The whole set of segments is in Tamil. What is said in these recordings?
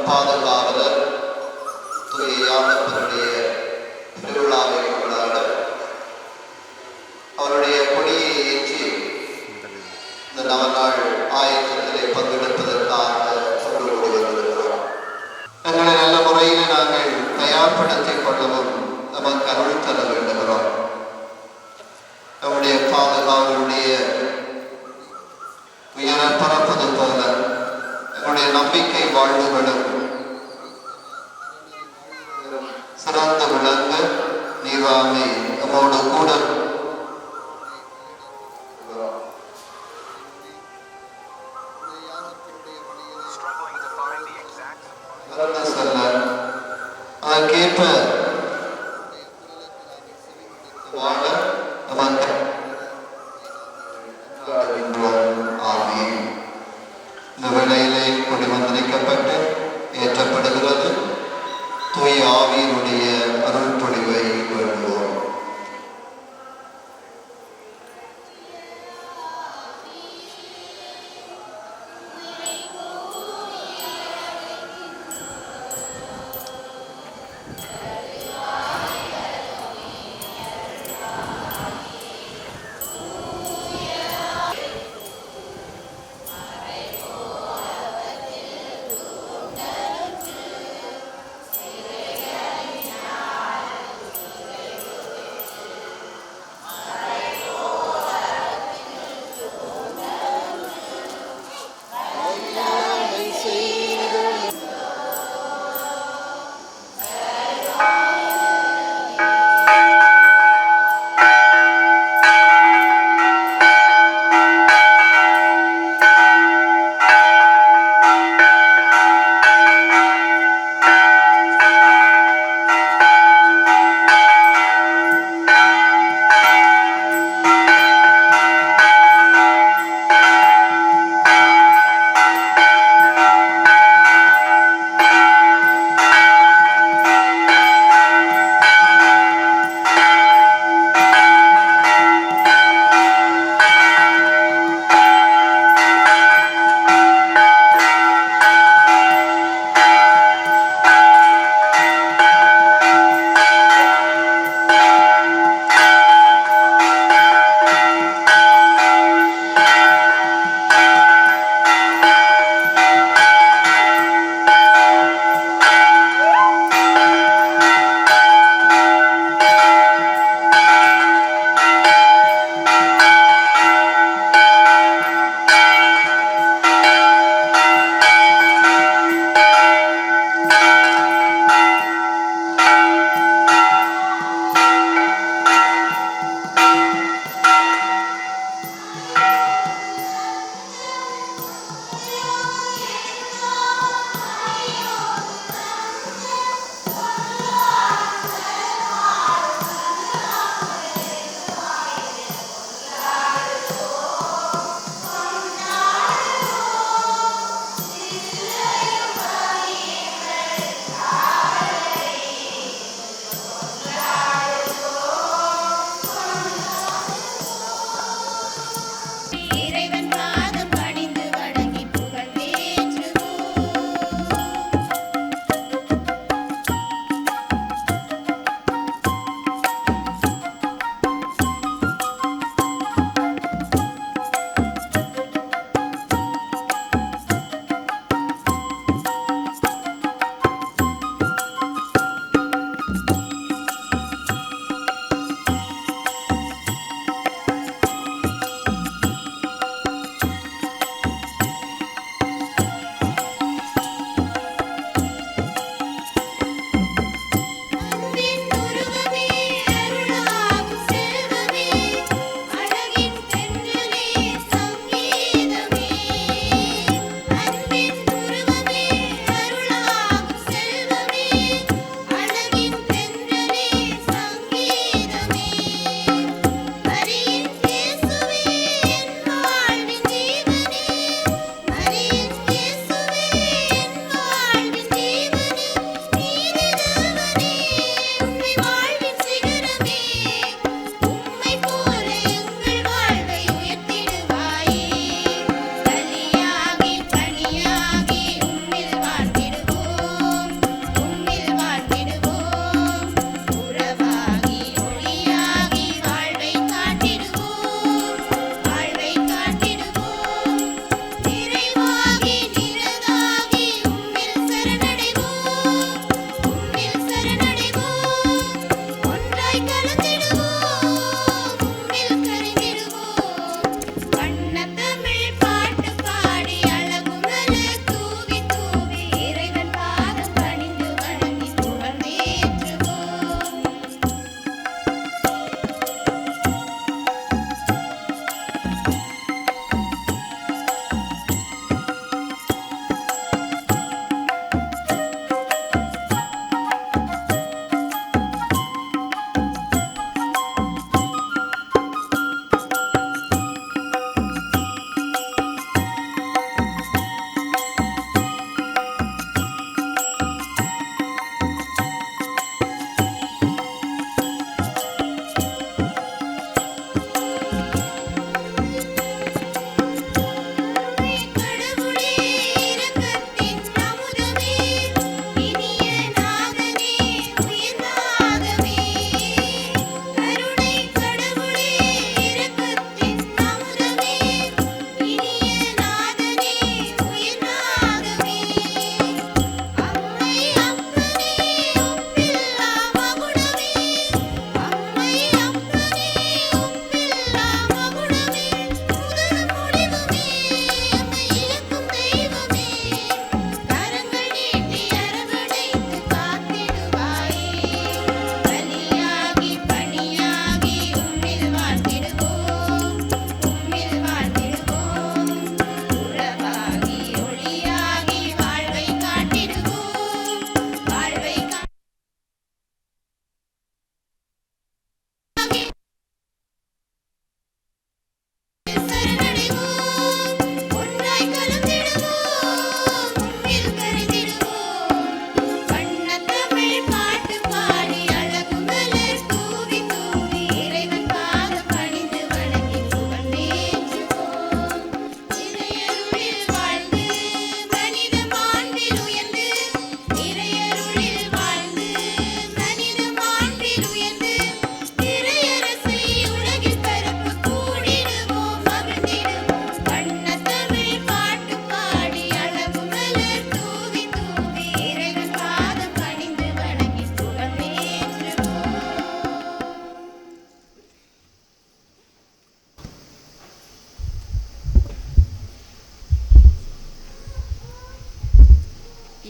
பாதுகாவலர் தூய யாவருடைய திருவிழாவை கொண்டாட அவருடைய கொடியை ஏற்றி இந்த நவநாள் ஆயத்தத்திலே பங்கெடுப்பதற்காக கொண்டு கூடி வந்திருக்கிறோம். எங்களை நல்ல முறையில் நாங்கள் தயார்படுத்திக் கொள்ளவும் நமக்கு அருள் தர வேண்டுகிறோம். நம்முடைய பாதுகாவலுடைய உயர பரப்பது போல எங்களுடைய நம்பிக்கை வாழ்வுகளும் சிறந்த விளங்க நீராமை நம்மோடு கூட சொல்ல அதற்கேற்ப வாழ நமக்கு ஆமீன். இந்த வேளையிலே கொடிவந்தரிக்கப்பட்டு ஏற்றப்படுகிறது. தூய ஆவியினுடைய அருள் பொழிவை வேண்டுவோம்.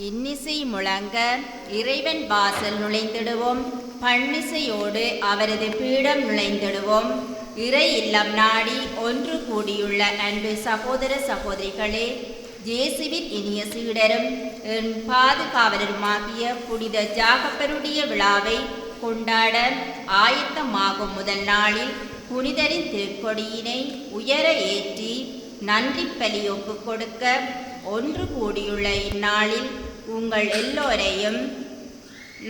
இன்னிசை முழங்க இறைவன் வாசல் நுழைந்திடுவோம், பண்ணிசையோடு அவரது பீடம் நுழைந்திடுவோம். இறை இல்லம் நாடி ஒன்று கூடியுள்ள அன்பு சகோதர சகோதரிகளே, இயேசுவின் இனிய சீடரும் பாதுகாவலருமாகிய புனித ஜாகப்பருடைய விழாவை கொண்டாட ஆயத்தமாகும் முதல் நாளில் புனிதரின் திருக்கொடியினை உயர ஏற்றி நன்றி பலி ஒப்பு கொடுக்க ஒன்று கூடியுள்ள இந்நாளில் உங்கள் எல்லோரையும்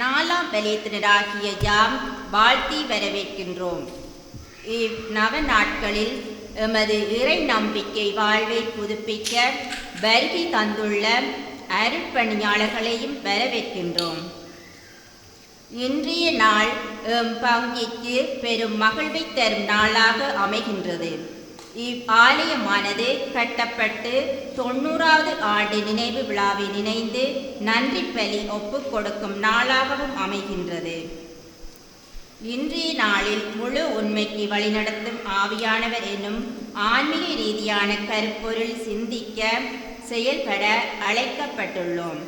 நாலாம் பலியத்தினராகிய யாம் வாழ்த்தி வரவேற்கின்றோம். இந்நவ நாட்களில் எமது இறை நம்பிக்கை வாழ்வை புதுப்பிக்க வருகை தந்துள்ள அருட்பணியாளர்களையும் வரவேற்கின்றோம். இன்றைய நாள் பங்கிற்கு பெரும் மகிழ்வை தரும் நாளாக அமைகின்றது. இவ்வாலயமானது கட்டப்பட்டு 90வது ஆண்டு நினைவு விழாவை நினைந்து நன்றி பலி ஒப்பு கொடுக்கும் நாளாகவும் அமைகின்றது. இன்றைய நாளில் முழு உண்மைக்கு வழிநடத்தும் ஆவியானவர் என்னும் ஆன்மீக ரீதியான கருப்பொருள் சிந்திக்க செயல்பட அழைக்கப்பட்டுள்ளோம்.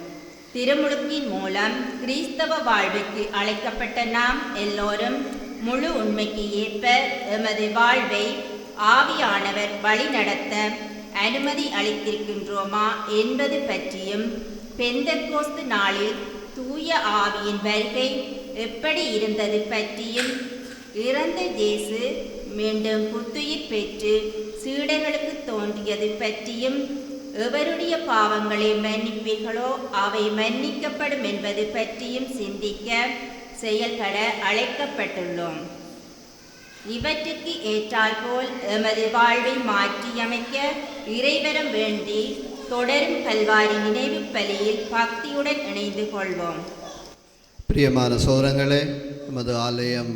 திருமுழுக்கின் மூலம் கிறிஸ்தவ வாழ்வுக்கு அழைக்கப்பட்ட நாம் எல்லோரும் முழு உண்மைக்கு ஏற்ப எமது வாழ்வை ஆவியானவர் வழிநடத்த அனுமதி அளித்திருக்கின்றோமா என்பது பற்றியும், பெந்தெக்கோஸ்து நாளில் தூய ஆவியின் வருகை எப்படி இருந்தது பற்றியும், இறந்த இயேசு மீண்டும் புத்துயிர் பெற்று சீடர்களுக்கு தோன்றியது பற்றியும், எவருடைய பாவங்களை மன்னிப்பீர்களோ அவை மன்னிக்கப்படும் என்பது பற்றியும் சிந்திக்க செயல்பட அழைக்கப்பட்டுள்ளோம். இவற்றுக்கு ஏற்றாற்போல் எமது வாழ்வை மாற்றியமைக்க இறைவரம் வேண்டி தொடரும் கல்வாரி நினைவு பலியில் பக்தியுடன் இணைந்து கொள்வோம். பிரியமான சோதரங்களே, எமது ஆலயம்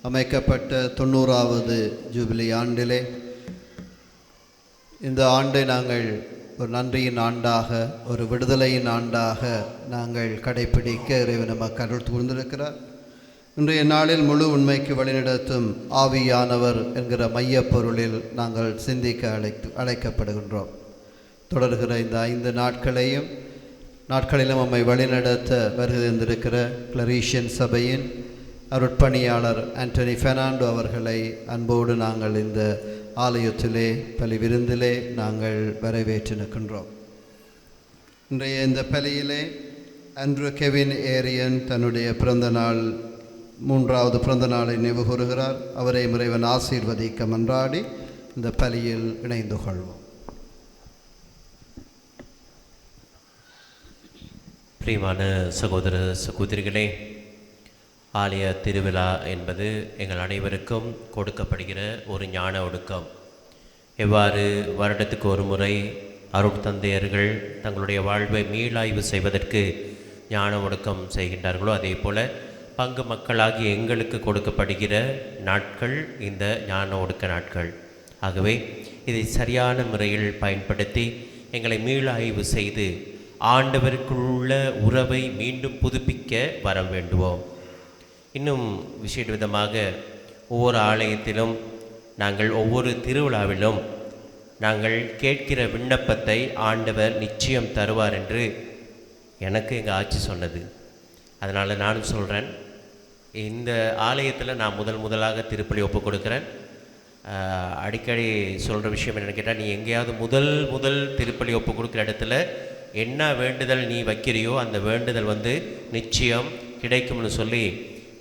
அமைக்கப்பட்ட 90வது ஜூபிலி ஆண்டிலே இந்த ஆண்டை நாங்கள் ஒரு நன்றியின் ஆண்டாக, ஒரு விடுதலையின் ஆண்டாக நாங்கள் கடைப்பிடிக்க இறைவன் நமக்கு அருள் கூர்ந்திருக்கிறார். இன்றைய நாளில் முழு உண்மைக்கு வழிநடத்தும் ஆவியானவர் என்கிற மையப்பொருளில் நாங்கள் சிந்திக்க அழைக்கப்படுகின்றோம். தொடர்கிற இந்த 5 நாட்களிலும் நம்மை வழிநடத்த வருகின்றிருக்கிற கிளரீஷியன் சபையின் அருட்பணியாளர் ஆண்டனி பெர்னாண்டோ அவர்களை அன்போடு நாங்கள் இந்த ஆலயத்திலே பலி விருந்திலே நாங்கள் வரவேற்று நிற்கின்றோம். இன்றைய இந்த பலியிலே ஆண்ட்ரூ கெவின் ஏரியன் தன்னுடைய பிறந்தநாள் 3வது பிறந்த நாளை நினைவு கூறுகிறார். அவரை இறைவன் ஆசீர்வதிக்க மன்றாடி இந்த பலியில் இணைந்து கொள்வோம். பிரியமான சகோதர சகோதரிகளே, ஆலய திருவிழா என்பது எங்கள் அனைவருக்கும் கொடுக்கப்படுகிற ஒரு ஞான ஒடுக்கம். எவ்வாறு வருடத்துக்கு ஒரு முறை அருட்தந்தையர்கள் தங்களுடைய வாழ்வை மீளாய்வு செய்வதற்கு ஞான ஒடுக்கம் செய்கின்றார்களோ, அதே போல் பங்கு மக்களாகி எங்களுக்கு கொடுக்கப்படுகிற நாட்கள் இந்த ஞான ஒடுக்க நாட்கள். ஆகவே இதை சரியான முறையில் பயன்படுத்தி எங்களை மீளாய்வு செய்து ஆண்டவருக்குள்ள உறவை மீண்டும் புதுப்பிக்க வர வேண்டுவோம். இன்னும் விசேட விதமாக ஒவ்வொரு ஆலயத்திலும் நாங்கள் ஒவ்வொரு திருவிழாவிலும் நாங்கள் கேட்கிற விண்ணப்பத்தை ஆண்டவர் நிச்சயம் தருவார் என்று எனக்கு எங்கள் ஆட்சி சொன்னது. அதனால் நானும் சொல்கிறேன், இந்த ஆலயத்தில் நான் முதலாக திருப்பலி ஒப்பு கொடுக்குறேன். அடிக்கடி சொல்கிற விஷயம் என்னென்னு கேட்டால், நீ எங்கேயாவது முதல் திருப்பலி ஒப்பு கொடுக்குற இடத்துல என்ன வேண்டுதல் நீ வைக்கிறியோ அந்த வேண்டுதல் நிச்சயம் கிடைக்கும்னு சொல்லி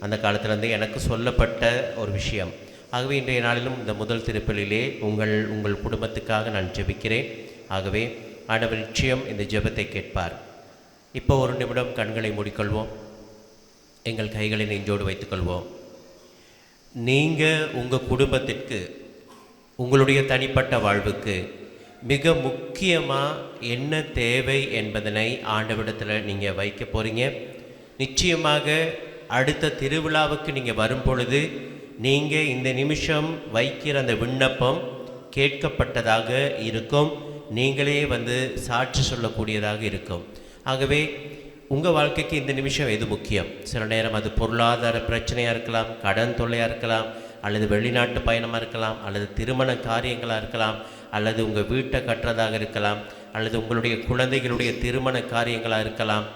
அந்த காலத்திலேருந்து எனக்கு சொல்லப்பட்ட ஒரு விஷயம். ஆகவே இன்றைய நாளிலும் இந்த முதல் திருப்பலியிலே உங்கள் குடும்பத்துக்காக நான் ஜெபிக்கிறேன். ஆகவே ஆண்டவர் நிச்சயம் இந்த ஜெபத்தை கேட்பார். இப்போ ஒரு நிமிடம் கண்களை மூடிக்கொள்வோம், எங்கள் கைகளை நெஞ்சோடு வைத்துக்கொள்வோம். நீங்கள் உங்கள் குடும்பத்திற்கு, உங்களுடைய தனிப்பட்ட வாழ்வுக்கு மிக முக்கியமாக என்ன தேவை என்பதனை ஆண்டவரிடத்தில் நீங்கள் வைக்க போகிறீங்க. நிச்சயமாக அடுத்த திருவிழாவுக்கு நீங்கள் வரும் பொழுது நீங்கள் இந்த நிமிஷம் வைக்கிற அந்த விண்ணப்பம் கேட்கப்பட்டதாக இருக்கும். நீங்களே சாட்சி சொல்லக்கூடியதாக இருக்கும். ஆகவே உங்கள் வாழ்க்கைக்கு இந்த நிமிஷம் எது முக்கியம்? சில நேரம் அது பொருளாதார பிரச்சனையாக இருக்கலாம், கடன் தொல்லையாக இருக்கலாம், அல்லது வெளிநாட்டு பயணமாக இருக்கலாம், அல்லது திருமண காரியங்களாக இருக்கலாம், அல்லது உங்கள் வீட்டை கட்டுறதாக இருக்கலாம், அல்லது உங்களுடைய குழந்தைகளுடைய திருமண காரியங்களாக இருக்கலாம்.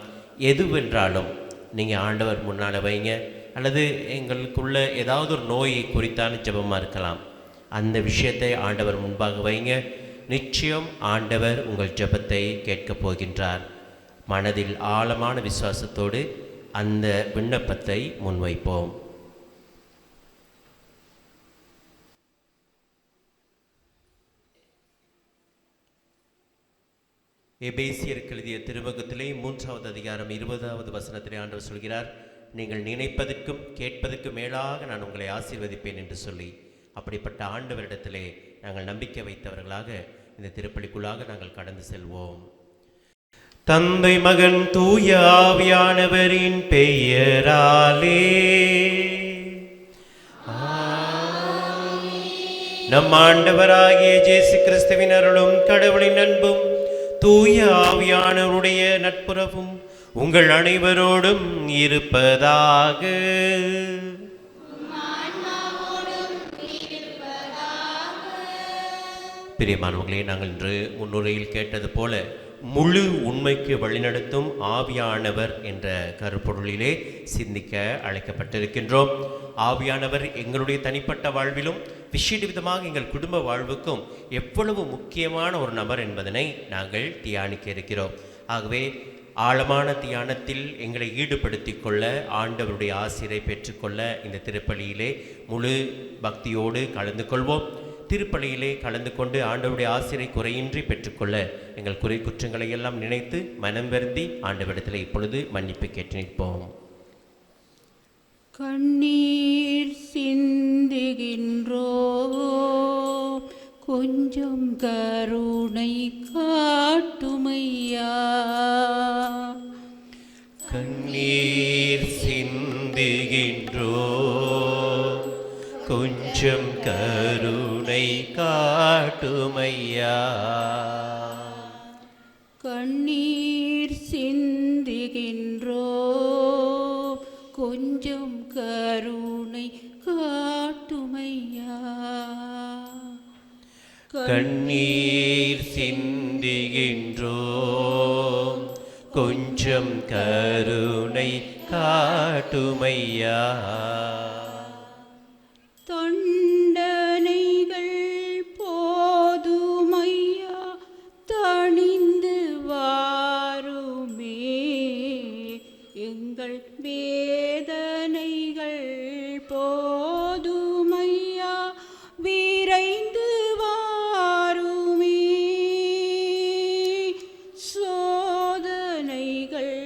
எதுவென்றாலும் நீங்கள் ஆண்டவர் முன்னால் வைங்க. அல்லது எங்களுக்குள்ள ஏதாவது ஒரு நோயை குறித்தான ஜெபமாக இருக்கலாம். அந்த விஷயத்தை ஆண்டவர் முன்பாக வைங்க. நிச்சயம் ஆண்டவர் உங்கள் ஜெபத்தை கேட்கப் போகின்றார். மனதில் ஆழமான விசுவாசத்தோடு அந்த விண்ணப்பத்தை முன்வைப்போம். எபேசியருக்கு எழுதிய திருமுகத்திலே 3வது அதிகாரம் 20வது வசனத்திலே ஆண்டவர் சொல்கிறார், நீங்கள் நினைப்பதற்கும் கேட்பதற்கும் மேலாக நான் உங்களை ஆசீர்வதிப்பேன் என்று சொல்லி, அப்படிப்பட்ட ஆண்டவரிடத்திலே நாங்கள் நம்பிக்கை வைத்தவர்களாக இந்த திருப்பலிக்குள்ளாக நாங்கள் கடந்து செல்வோம். தந்தை மகன் தூய ஆவியானவரின் பெயராலே நம் ஆண்டவராகிய இயேசு கிறிஸ்துவின் அருளும் கடவுளின் அன்பும் தூய ஆவியானவருடைய நட்புறவும் உங்கள் அனைவரோடும் இருப்பதாக. பிரியமானவர்களே, நாங்கள் இன்று முன்னுரையில் கேட்டது போல முழு உண்மைக்கு வழிநடத்தும் ஆவியானவர் என்ற கருப்பொருளிலே சிந்திக்க அழைக்கப்பட்டிருக்கின்றோம். ஆவியானவர் எங்களுடைய தனிப்பட்ட வாழ்விலும் விசேட விதமாக எங்கள் குடும்ப வாழ்வுக்கும் எவ்வளவு முக்கியமான ஒரு நபர் என்பதனை நாங்கள் தியானிக்க இருக்கிறோம். ஆகவே ஆழமான தியானத்தில் எங்களை ஈடுபடுத்திக் கொள்ள, ஆண்டவருடைய ஆசிரை பெற்றுக்கொள்ள இந்த திருப்பலியிலே முழு பக்தியோடு கலந்து கொள்வோம். திருப்பலியிலே கலந்து கொண்டு ஆண்டவருடைய ஆசிரை குறையின்றி பெற்றுக்கொள்ள எங்கள் குறை குற்றங்களை எல்லாம் நினைத்து மனம் வருந்தி ஆண்டவரிடத்தில் இப்பொழுது மன்னிப்பு கேட்டு நிற்போம். கண்ணீர் சிந்துகின்றோ, கொஞ்சம் கருணை காட்டுமையா. கண்ணீர் சிந்துகின்றோ, கொஞ்சம் கருணை காட்டுமையா. கண்ணீர் சிந்துகின்றோ, கொஞ்சம் கருணை காட்டுமையா. கண்ணீர் சிந்துகின்றோ, கொஞ்சம் கருணை காட்டுமையா. தண்டனைகள் போதுமையா, தணிந்து வாருமே. எங்கள் வேதனைகள் போதுமையா, விரைந்து வாருமே. சோதனைகள்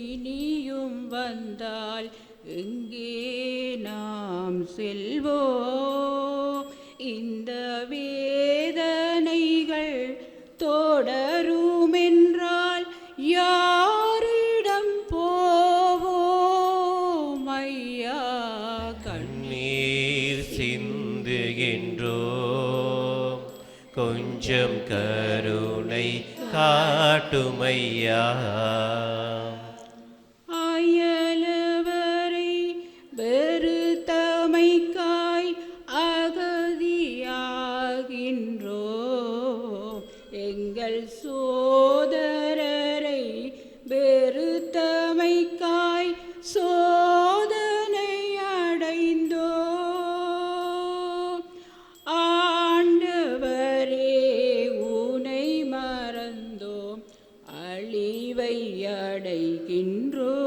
இனியும் வந்தால் எங்கே நாம் செல்வோம்? இந்த வேதனைகள் தொடருமென்றால் யாரிடம் போவோம் ஐயா? கண்ணீர் சிந்துகின்றோ, கொஞ்சம் கருணை காட்டுமையா. அயலவரை வெறுத்தமைக்காய் அகதியாகின்றோ, எங்கள் சோதரரை வெறுத்தமைக்காய் சோதனை அடைந்தோ. ஆண்டவரே உனை மறந்தோம், அழிவை அடைகின்றோம்.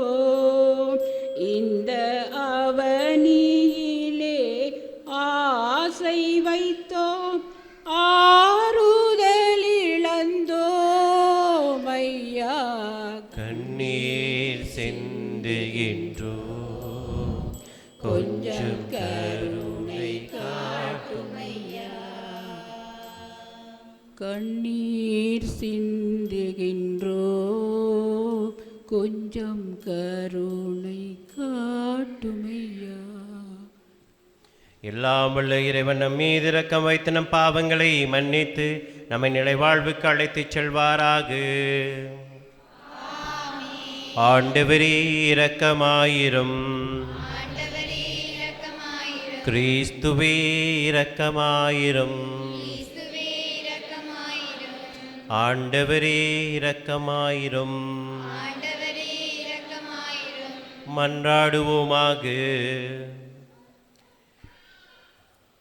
இந்த அவனியிலே ஆசை வைத்தோம், ஆறுதல் இழந்தோம் ஐயா. கண்ணீர் சிந்துகின்றோ, கொஞ்சம் கருணை காட்டுமையா. கண்ணீர் சிந்துகின்றோ, கொஞ்சம் கருணை காட்டுமையா. எல்லாம் வல்ல இறைவன் நம் மீது இரக்கம் வைத்து நம் பாவங்களை மன்னித்து நம்மை நிலைவாழ்வுக்கு அழைத்துச் செல்வாராக. ஆண்டவரே இரக்கமாயிரும். கிறிஸ்துவே இரக்கமாயிரும். ஆண்டவரே இரக்கமாயிரும். மன்றாடுவோமாக.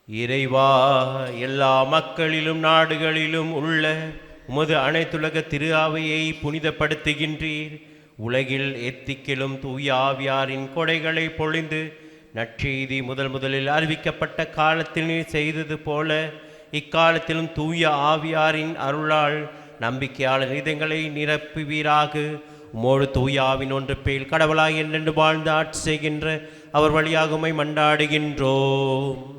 இறைவா, எல்லா மக்களிலும் நாடுகளிலும் உள்ள உமது அனைத்துலக திரு அவையை புனிதப்படுத்துகின்றீர். உலகில் எத்திக்கிலும் தூய ஆவியாரின் கொடைகளை பொழிந்து நற்செய்தி முதலில் அறிவிக்கப்பட்ட காலத்தில் நீர் செய்தது போல இக்காலத்திலும் தூய ஆவியாரின் அருளால் நம்பிக்கையாளர் இதயங்களை நிரப்புவீராக. உமோடு தூய ஆவின் ஒன்று பேல் கடவுளாய் என்றென்று வாழ்ந்து ஆட்சி செய்கின்ற அவர் வழியாக உம்மை மன்றாடுகின்றோம்.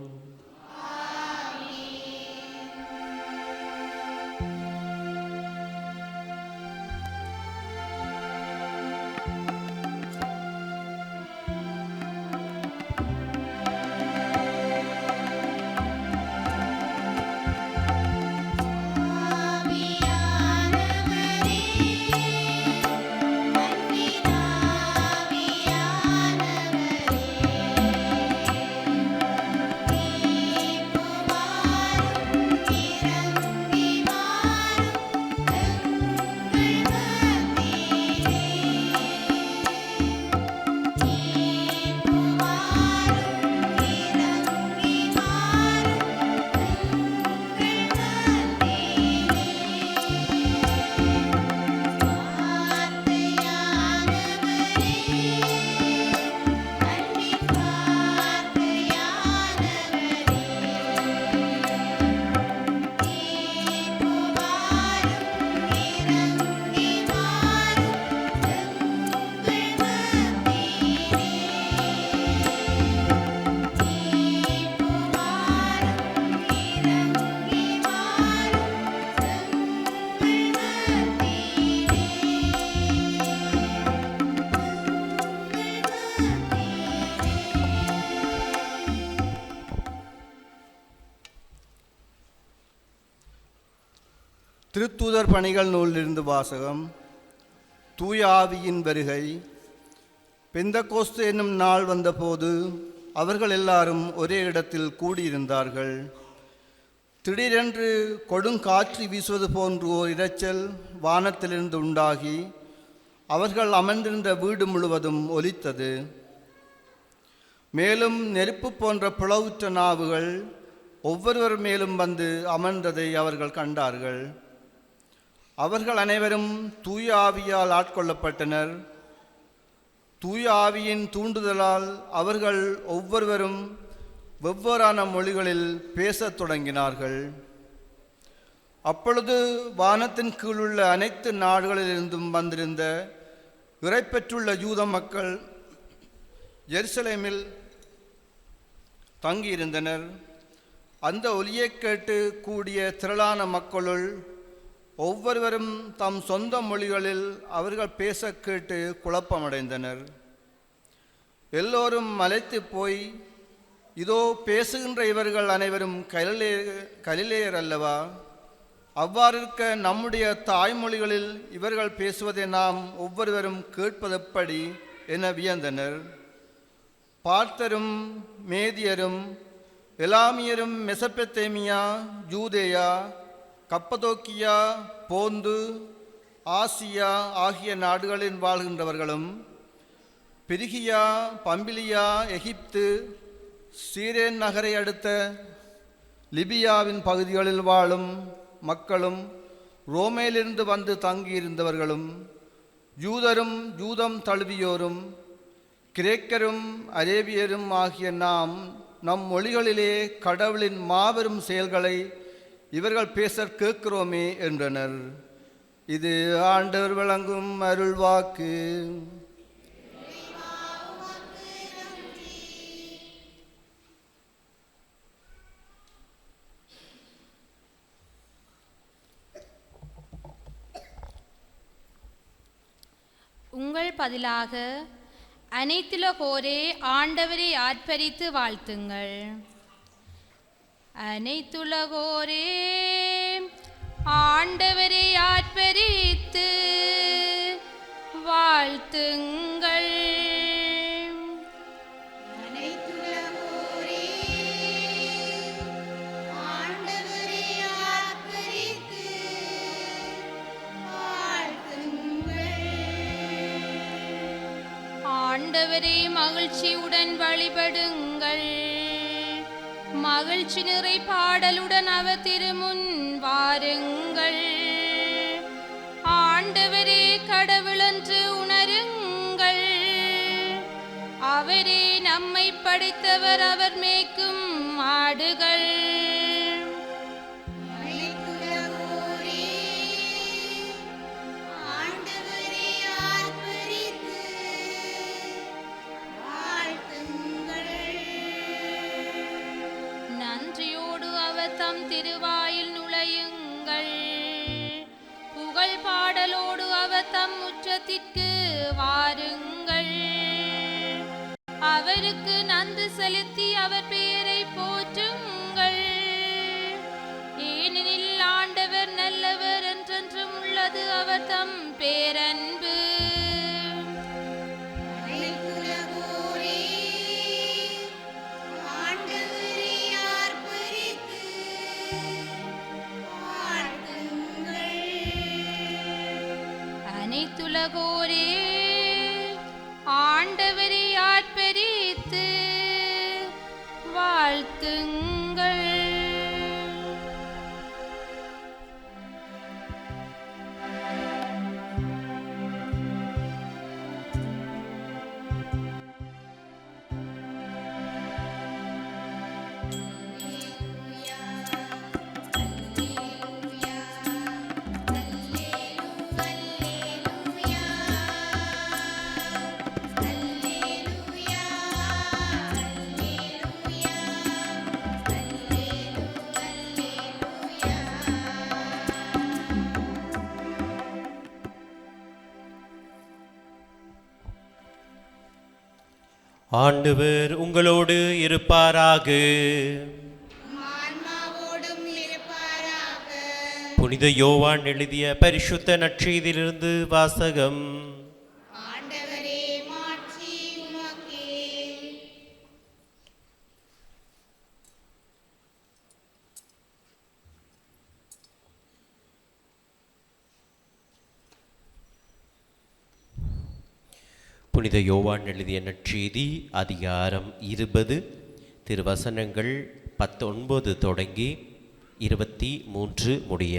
திருத்தூதர் பணிகள் நூலிலிருந்து வாசகம். தூய ஆவியின் வருகை. பெந்தகோஸ்து என்னும் நாள் வந்தபோது அவர்கள் எல்லாரும் ஒரே இடத்தில் கூடியிருந்தார்கள். திடீரென்று கொடுங்காற்று வீசுவது போன்று ஓர் இரைச்சல் வானத்திலிருந்து உண்டாகி அவர்கள் அமர்ந்திருந்த வீடு முழுவதும் ஒலித்தது. மேலும் நெருப்பு போன்ற பிளவுற்ற நாவுகள் ஒவ்வொருவர் மேலும் வந்து அமர்ந்ததை அவர்கள் கண்டார்கள். அவர்கள் அனைவரும் தூய ஆவியால் ஆட்கொள்ளப்பட்டனர். தூய ஆவியின் தூண்டுதலால் அவர்கள் ஒவ்வொருவரும் வெவ்வேறான மொழிகளில் பேசத் தொடங்கினார்கள். அப்பொழுது வானத்தின் கீழுள்ள அனைத்து நாடுகளிலிருந்தும் வந்திருந்த இறைப்பெற்றுள்ள யூத மக்கள் எருசலேமில் தங்கியிருந்தனர். அந்த ஒலியைக் கேட்டு கூடிய திரளான மக்களுள் ஒவ்வொருவரும் தம் சொந்த மொழிகளில் அவர்கள் பேச கேட்டு குழப்பமடைந்தனர். எல்லோரும் மலைத்து போய், இதோ பேசுகின்ற இவர்கள் அனைவரும் கலிலேயர் அல்லவா? அவ்வாறிருக்க நம்முடைய தாய்மொழிகளில் இவர்கள் பேசுவதை நாம் ஒவ்வொருவரும் கேட்பதெப்படி என வியந்தனர். பார்த்தரும் மேதியரும் எலாமியரும் மெசபெத்தேமியா, யூதேயா, கப்பதோக்கியா, போந்து, ஆசியா ஆகிய நாடுகளில் வாழ்கின்றவர்களும், பிரிகியா, பம்பிலியா, எகிப்து, சீரேன் நகரை அடுத்த லிபியாவின் பகுதிகளில் வாழும் மக்களும், ரோமேலிருந்து வந்து தங்கியிருந்தவர்களும், யூதரும் யூதம் தழுவியோரும், கிரேக்கரும் அரேபியரும் ஆகிய நாம் நம் மொழிகளிலே கடவுளின் மாபெரும் செயல்களை இவர்கள் பேச கேட்கிறோமே என்றனர். இது ஆண்டவர் வழங்கும் அருள்வாக்கு. உங்கள் பதிலாக அனைத்துலகோரே ஆண்டவரை ஆர்ப்பரித்து வாழ்த்துங்கள். அனைத்துலகோரே ஆண்டவரை ஆர்ப்பரித்து வாழ்த்துங்கள். ஆண்டவரே மகிழ்ச்சியுடன் வழிபடுங்கள். மகிழ்ச்சி நிறை பாடலுடன் அவர் திருமுன் வாருங்கள். ஆண்டவரே கடவுளென்று உணருங்கள். அவரே நம்மை படைத்தவர், அவர் மேய்க்கும் ஆடுகள். நன்றியோடு அவர் தம் திருவாயில் நுழையுங்கள். புகழ் பாடலோடு அவர் தம் முற்றத்திற்கு வாருங்கள். அவருக்கு நன்றி செலுத்தி அவர் பெயரை போற்றுங்கள். ஏனெனில் ஆண்டவர் நல்லவர், என்றென்றும் உள்ளது அவர் தம் பேரன்பு. அனைத்துலகோரே ஆண்டவரை ஆர்ப்பரித்து வாழ்த்துங்கள். ஆண்டவர் உங்களோடு இருப்பாராக. புனித யோவான் எழுதிய பரிசுத்த நற்செய்தியிலிருந்து வாசகம். புனித யோவான் எழுதிய நற்செய்தி அதிகாரம் 20 திருவசனங்கள் 19 தொடங்கி 23 முடிய.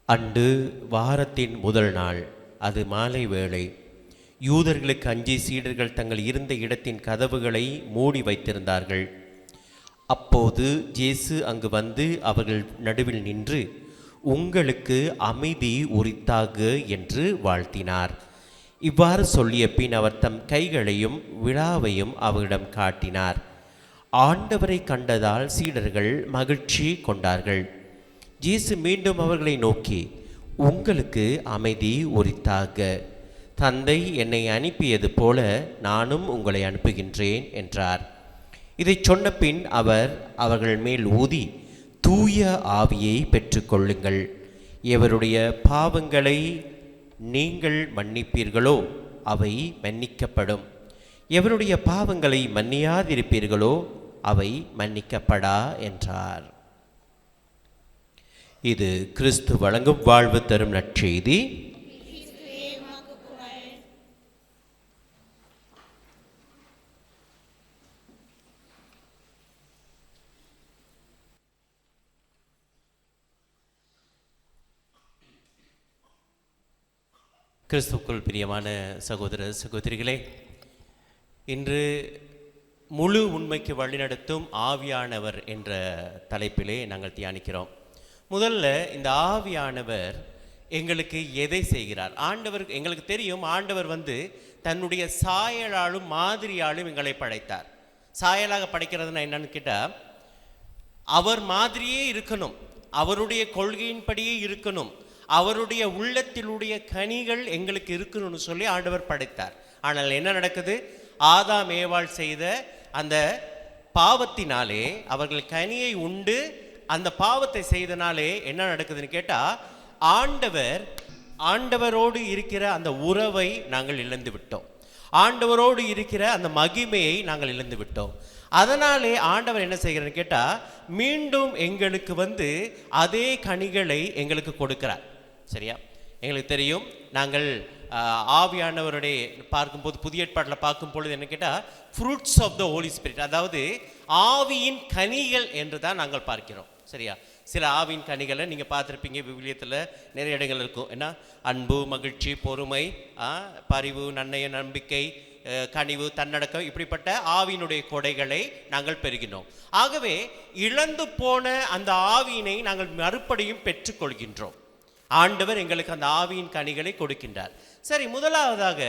அன்று வாரத்தின் முதல் நாள், அது மாலை வேளை. யூதர்களுக்கு அஞ்சி சீடர்கள் தங்கள் இருந்த இடத்தின் கதவுகளை மூடி வைத்திருந்தார்கள். அப்போது இயேசு அங்கு வந்து அவர்கள் நடுவில் நின்று, உங்களுக்கு அமைதி உரித்தாக என்று வாழ்த்தினார். இவ்வாறு சொல்லிய பின் அவர் தம் கைகளையும் விழாவையும் அவரிடம் காட்டினார். ஆண்டவரை கண்டதால் சீடர்கள் மகிழ்ச்சி கொண்டார்கள். இயேசு மீண்டும் அவர்களை நோக்கி, உங்களுக்கு அமைதி உரித்தாக. தந்தை என்னை அனுப்பியது போல நானும் உங்களை அனுப்புகின்றேன் என்றார். இதை சொன்ன பின் அவர் அவர்கள் மேல் ஊதி, தூய ஆவியை பெற்றுக்கொள்ளுங்கள். எவருடைய பாவங்களை நீங்கள் மன்னிப்பீர்களோ அவை மன்னிக்கப்படும். எவருடைய பாவங்களை மன்னியாதிருப்பீர்களோ அவை மன்னிக்கப்படா என்றார். இது கிறிஸ்து வழங்கும் வாழ்வு தரும் நற்செய்தி. கிறிஸ்துவுக்குள் பிரியமான சகோதர சகோதரிகளே, இன்று முழு உண்மைக்கு வழிநடத்தும் ஆவியானவர் என்ற தலைப்பிலே நாங்கள் தியானிக்கிறோம். முதல்ல இந்த ஆவியானவர் எங்களுக்கு எதை செய்கிறார்? ஆண்டவர் எங்களுக்கு தெரியும், ஆண்டவர் தன்னுடைய சாயலாலும் மாதிரியாலும் எங்களை படைத்தார். சாயலாக படைக்கிறதுனா என்னன்னு கேட்டால், அவர் மாதிரியே இருக்கணும், அவருடைய கொள்கையின்படியே இருக்கணும், அவருடைய உள்ளத்திலுடைய கனிகள் எங்களுக்கு இருக்கணும்னு சொல்லி ஆண்டவர் படைத்தார். ஆனால் என்ன நடக்குது? ஆதாம் ஏவாள் செய்த அந்த பாவத்தினாலே, அவர்கள் கனியை உண்டு அந்த பாவத்தை செய்தனாலே என்ன நடக்குதுன்னு கேட்டால், ஆண்டவரோடு இருக்கிற அந்த உறவை நாங்கள் இழந்து விட்டோம். ஆண்டவரோடு இருக்கிற அந்த மகிமையை நாங்கள் இழந்து விட்டோம். அதனாலே ஆண்டவர் என்ன செய்கிறான்னு கேட்டால், மீண்டும் எங்களுக்கு அதே கனிகளை எங்களுக்கு கொடுக்கிறார். சரியா? எங்களுக்கு தெரியும், நாங்கள் ஆவியானவருடைய பார்க்கும்போது புதிய ஏற்பாட்டில் பார்க்கும் பொழுது என்ன கேட்டால் fruits of the holy spirit, அதாவது ஆவியின் கனிகள் என்று தான் நாங்கள் பார்க்கிறோம். சரியா? சில ஆவியின் கனிகளை நீங்கள் பார்த்துருப்பீங்க, விவிலியத்தில் நிறைய இடங்கள் இருக்கும். ஏன்னா அன்பு, மகிழ்ச்சி, பொறுமை, பரிவு, நன்னய, நம்பிக்கை, கனிவு, தன்னடக்கம், இப்படிப்பட்ட ஆவியினுடைய கொடைகளை நாங்கள் பெறுகின்றோம். ஆகவே இழந்து போன அந்த ஆவியினை நாங்கள் மறுபடியும் பெற்றுக்கொள்கின்றோம். ஆண்டவர் எங்களுக்கு அந்த ஆவியின் கனிகளை கொடுக்கின்றார். சரி, முதலாவதாக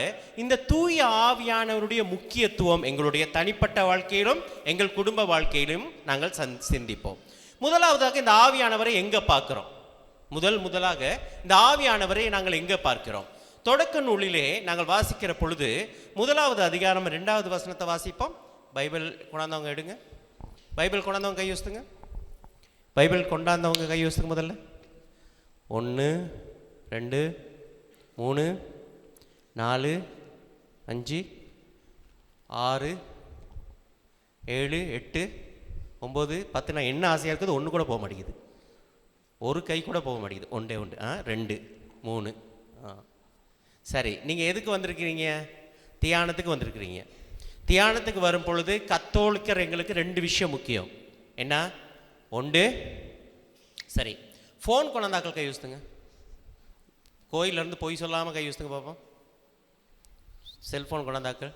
இந்த தூய ஆவியானவருடைய முக்கியத்துவம் எங்களுடைய தனிப்பட்ட வாழ்க்கையிலும் எங்கள் குடும்ப வாழ்க்கையிலும் நாங்கள் சிந்திப்போம். முதலாவதாக இந்த ஆவியானவரை எங்கே பார்க்கிறோம்? முதலாக இந்த ஆவியானவரை நாங்கள் எங்கே பார்க்கிறோம்? தொடக்க நூலிலே நாங்கள் வாசிக்கிற பொழுது 1வது அதிகாரம் 2வது வசனத்தை வாசிப்போம். பைபிள் கொண்டாந்தவங்க எடுங்க. பைபிள் கொண்டாந்தவங்க கை யோசித்துங்க. பைபிள் கொண்டாந்தவங்க கை யோசித்துங்க. முதல்ல 1 2 3 4 5 6 7 8 9 10. நான் என்ன ஆசையாக இருக்குது, ஒன்று கூட போக மாட்டேங்குது, ஒரு கை கூட போக மாட்டேங்குது. ஒன்றே 2 3. சரி, நீங்கள் எதுக்கு வந்திருக்கிறீங்க? தியானத்துக்கு வந்திருக்கிறீங்க. தியானத்துக்கு வரும் பொழுது கத்தோலிக்கர் எங்களுக்கு 2 விஷயம் முக்கியம். என்ன? ஒன்று, சரி, ஃபோன் கொண்டாந்தாக்கள் கை யூஸ்துங்க. கோயிலேருந்து பொய் சொல்லாமல் கை யூஸ்துங்க பார்ப்போம். செல்ஃபோன் கொண்டாந்தாக்கள்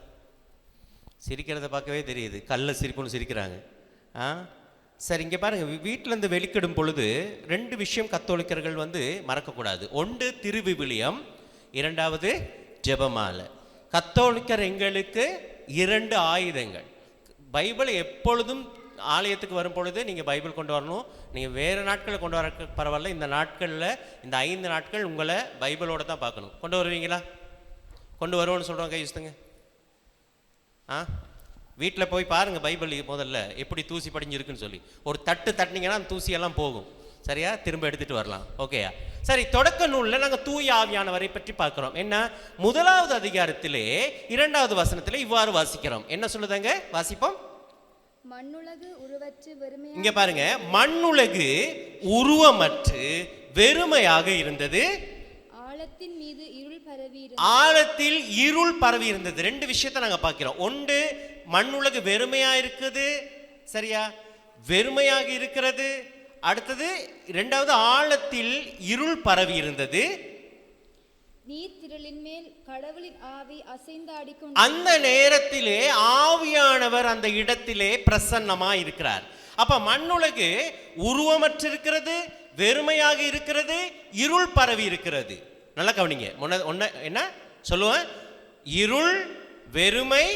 சிரிக்கிறத பார்க்கவே தெரியுது, கல்ல சிரிப்புன்னு சிரிக்கிறாங்க. சரி, இங்கே பாருங்கள், வீட்டிலேருந்து வெளிக்கிடும் பொழுது 2 விஷயம் கத்தோலிக்கர்கள் மறக்கக்கூடாது. ஒன்று திருவிவிலியம், 2வது ஜெபமாலை. கத்தோலிக்கர் எங்களுக்கு 2 ஆயுதங்கள். பைபிள் எப்பொழுதும் ஆலயத்துக்கு வரும் பொழுது நீங்கள் பைபிள் கொண்டு வரணும். நீங்கள் வேறு நாட்களில் கொண்டு வர பரவாயில்ல, இந்த நாட்களில் இந்த 5 நாட்கள் உங்களை பைபிளோடு தான் பார்க்கணும். கொண்டு வருவீங்களா? கொண்டு வருவோன்னு சொல்கிறோம், கை யூஸ்துங்க. வீட்டில் போய் பாருங்கள் பைபிள் முதல்ல எப்படி தூசி படிஞ்சிருக்குன்னு சொல்லி. ஒரு தட்டினீங்கன்னா அந்த தூசியெல்லாம் போகும். சரியா? திரும்ப எடுத்துகிட்டு வரலாம். ஓகேயா? சரி, தொடக்க நூலில் நாங்கள் தூய ஆவியானவரை பற்றி பார்க்குறோம். என்ன? 1வது அதிகாரத்திலே 2வது வசனத்திலே இவ்வாறு வாசிக்கிறோம். என்ன சொல்லுதாங்க? வாசிப்போம். மண்ணுலகு உருவற்று வெறுமையாக, இங்க பாருங்க, மண்ணுலகு உருவமற்று வெறுமையாக இருந்தது, ஆழத்தின் மீது இருள் பரவி ஆழத்தில் இருள் பரவி இருந்தது. 2 விஷயத்தை நாங்க பார்க்கிறோம். ஒன்று, மண்ணுலகு வெறுமையா இருக்குது. சரியா? வெறுமையாக இருக்கிறது. அடுத்தது 2வது, ஆழத்தில் இருள் பரவி இருந்தது. நீர்த்திரளின் மேல் கடவுளின் ஆவி அசைந்தாடிக்கொண்டு, அந்த நேரத்திலே ஆவியானவர் அந்த இடத்திலே பிரசன்னமா இருக்கிறார். அப்ப மண்ணுலகு உருவமற்றிருக்கிறது, வெறுமையாக இருக்கிறது, இருள் பரவி இருக்கிறது. நல்லா கவனிங்க. என்ன சொல்லுவேன்? இருள், வெறுமை,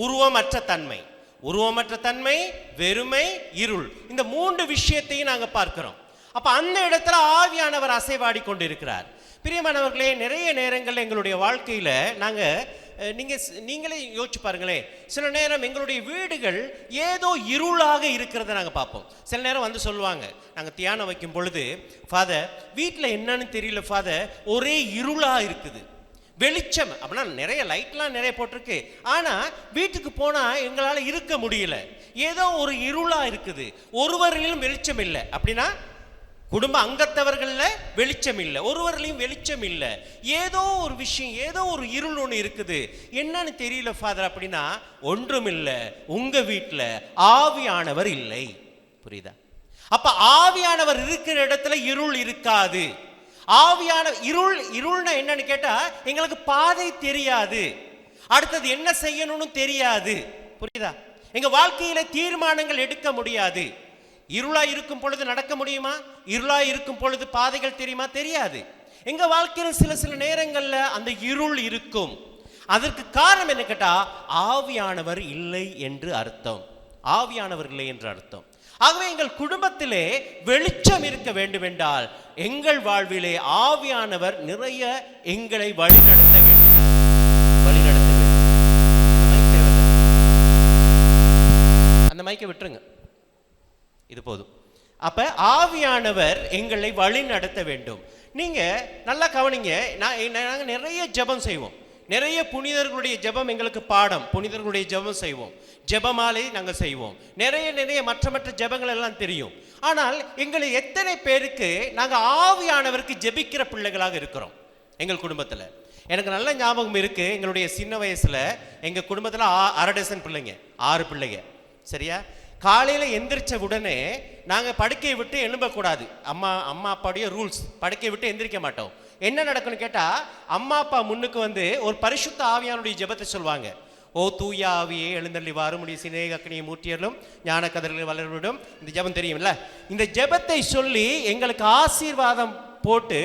உருவமற்ற தன்மை. உருவமற்ற தன்மை, வெறுமை, இருள். இந்த 3 விஷயத்தையும் நாங்கள் பார்க்கிறோம். அப்ப அந்த இடத்துல ஆவியானவர் அசைவாடி கொண்டு இருக்கிறார். பிரியமானவர்களே, நிறைய நேரங்கள் எங்களுடைய வாழ்க்கையில் நீங்களே யோசிச்சு பாருங்களேன். சில நேரம் எங்களுடைய வீடுகள் ஏதோ இருளாக இருக்கிறத நாங்கள் பார்ப்போம். சில நேரம் சொல்லுவாங்க, நாங்கள் தியானம் வைக்கும் பொழுது, ஃபாதர் வீட்டில் என்னன்னு தெரியல ஃபாதர், ஒரே இருளாக இருக்குது, வெளிச்சம் அப்படின்னா நிறைய லைட்லாம் நிறைய போட்டிருக்கு, ஆனால் வீட்டுக்கு போனால் எங்களால் இருக்க முடியல, ஏதோ ஒரு இருளாக இருக்குது, ஒருவரிலும் வெளிச்சம் இல்லை. அப்படின்னா குடும்ப அங்கத்தவர்களில் வெளிச்சம் இல்லை, ஒருவர்லையும் வெளிச்சம் இல்லை, ஏதோ ஒரு விஷயம், ஏதோ ஒரு இருள் ஒன்று இருக்குது, என்னன்னு தெரியல ஃபாதர். அப்படின்னா ஒன்றும் இல்லை, உங்கள் வீட்டில் ஆவியானவர் இல்லை. புரியுதா? அப்ப ஆவியானவர் இருக்கிற இடத்துல இருள் இருக்காது. இருள்னா என்னன்னு கேட்டா எங்களுக்கு பாதை தெரியாது, அடுத்தது என்ன செய்யணும்னு தெரியாது. புரியுதா? எங்க வாழ்க்கையில தீர்மானங்கள் எடுக்க முடியாது. இருளா இருக்கும் பொழுது நடக்க முடியுமா? இருளா இருக்கும் பொழுது பாதைகள் தெரியுமா? தெரியாது. எங்க வாழ்க்கையில் சில நேரங்கள்ல அந்த இருள் இருக்கும். அதற்கு காரணம் என்ன கேட்டா, ஆவியானவர் இல்லை என்று அர்த்தம். ஆவியானவர் இல்லை என்று அர்த்தம். ஆகவே எங்கள் குடும்பத்திலே வெளிச்சம் இருக்க வேண்டும் என்றால் எங்கள் வாழ்விலே ஆவியானவர் நிறைய எங்களை வழிநடத்த வேண்டும். அந்த மைக்கை விட்டுருங்க, இது போதும். அப்ப ஆவியானவர் எங்களை வழி நடத்த வேண்டும். நீங்க நல்லா கவனிங்க. நாங்க நிறைய ஜெபம் செய்வோம், நிறைய புனிதர்களுடைய ஜெபம் எங்களுக்கு பாடம், புனிதர்களுடைய ஜெபம் செய்வோம், ஜெபமாலை நாங்கள் செய்வோம், நிறைய மற்ற ஜெபங்கள் எல்லாம் தெரியும். ஆனால் எங்களை எத்தனை பேருக்கு நாங்கள் ஆவியானவருக்கு ஜெபிக்கிற பிள்ளைகளாக இருக்கிறோம்? எங்கள் குடும்பத்தில் எனக்கு நல்ல ஞாபகம் இருக்குது. எங்களுடைய சின்ன வயசில் எங்கள் குடும்பத்தில் 1/2 டசன் பிள்ளைங்க, 6 பிள்ளைங்க. சரியா? காலையில் எந்திரிச்ச உடனே நாங்கள் படுக்கையை விட்டு எழும்பக்கூடாது. அம்மா அப்பாவுடைய ரூல்ஸ், படுக்கையை விட்டு எந்திரிக்க மாட்டோம். என்ன நடக்குன்னு கேட்டால், அம்மா அப்பா முன்னுக்கு வந்து ஒரு பரிசுத்த ஆவியானுடைய ஜெபத்தை சொல்லுவாங்க. ஓ தூய ஆவியே எழுந்தள்ளி வாருமுடி சினேக அக்னியை மூட்டியலும் ஞான கதிர்களை வளர்விடும். இந்த ஜெபம் தெரியும்ல? இந்த ஜெபத்தை சொல்லி எங்களுக்கு ஆசீர்வாதம் போட்டு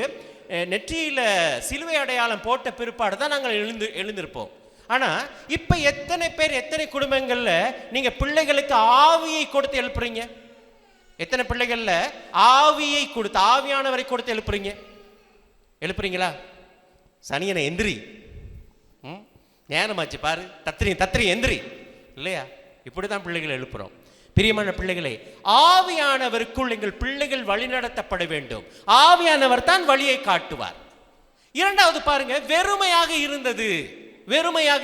நெற்றியில் சிலுவை அடையாளம் போட்ட பிற்பாடு தான் நாங்கள் எழுந்திருப்போம். ஆனால் இப்போ எத்தனை பேர், எத்தனை குடும்பங்களில் நீங்கள் பிள்ளைகளுக்கு ஆவியை கொடுத்து எழுப்புறீங்க? எத்தனை பிள்ளைகளில் ஆவியை கொடுத்து, ஆவியானவரை கொடுத்து எழுப்புறீங்களா? சனியனை எந்திரி, நேரமாச்சு பாரு, தத்திரி எந்திரி, இல்லையா? இப்படி தான் பிள்ளைகளை எழுப்புறோம். பிரியமான பிள்ளைகளே, ஆவியானவருக்குள் எங்கள் பிள்ளைகள் வழிநடத்தப்பட வேண்டும். ஆவியானவர் தான் வழியை காட்டுவார். இரண்டாவது பாருங்க, வெறுமையாக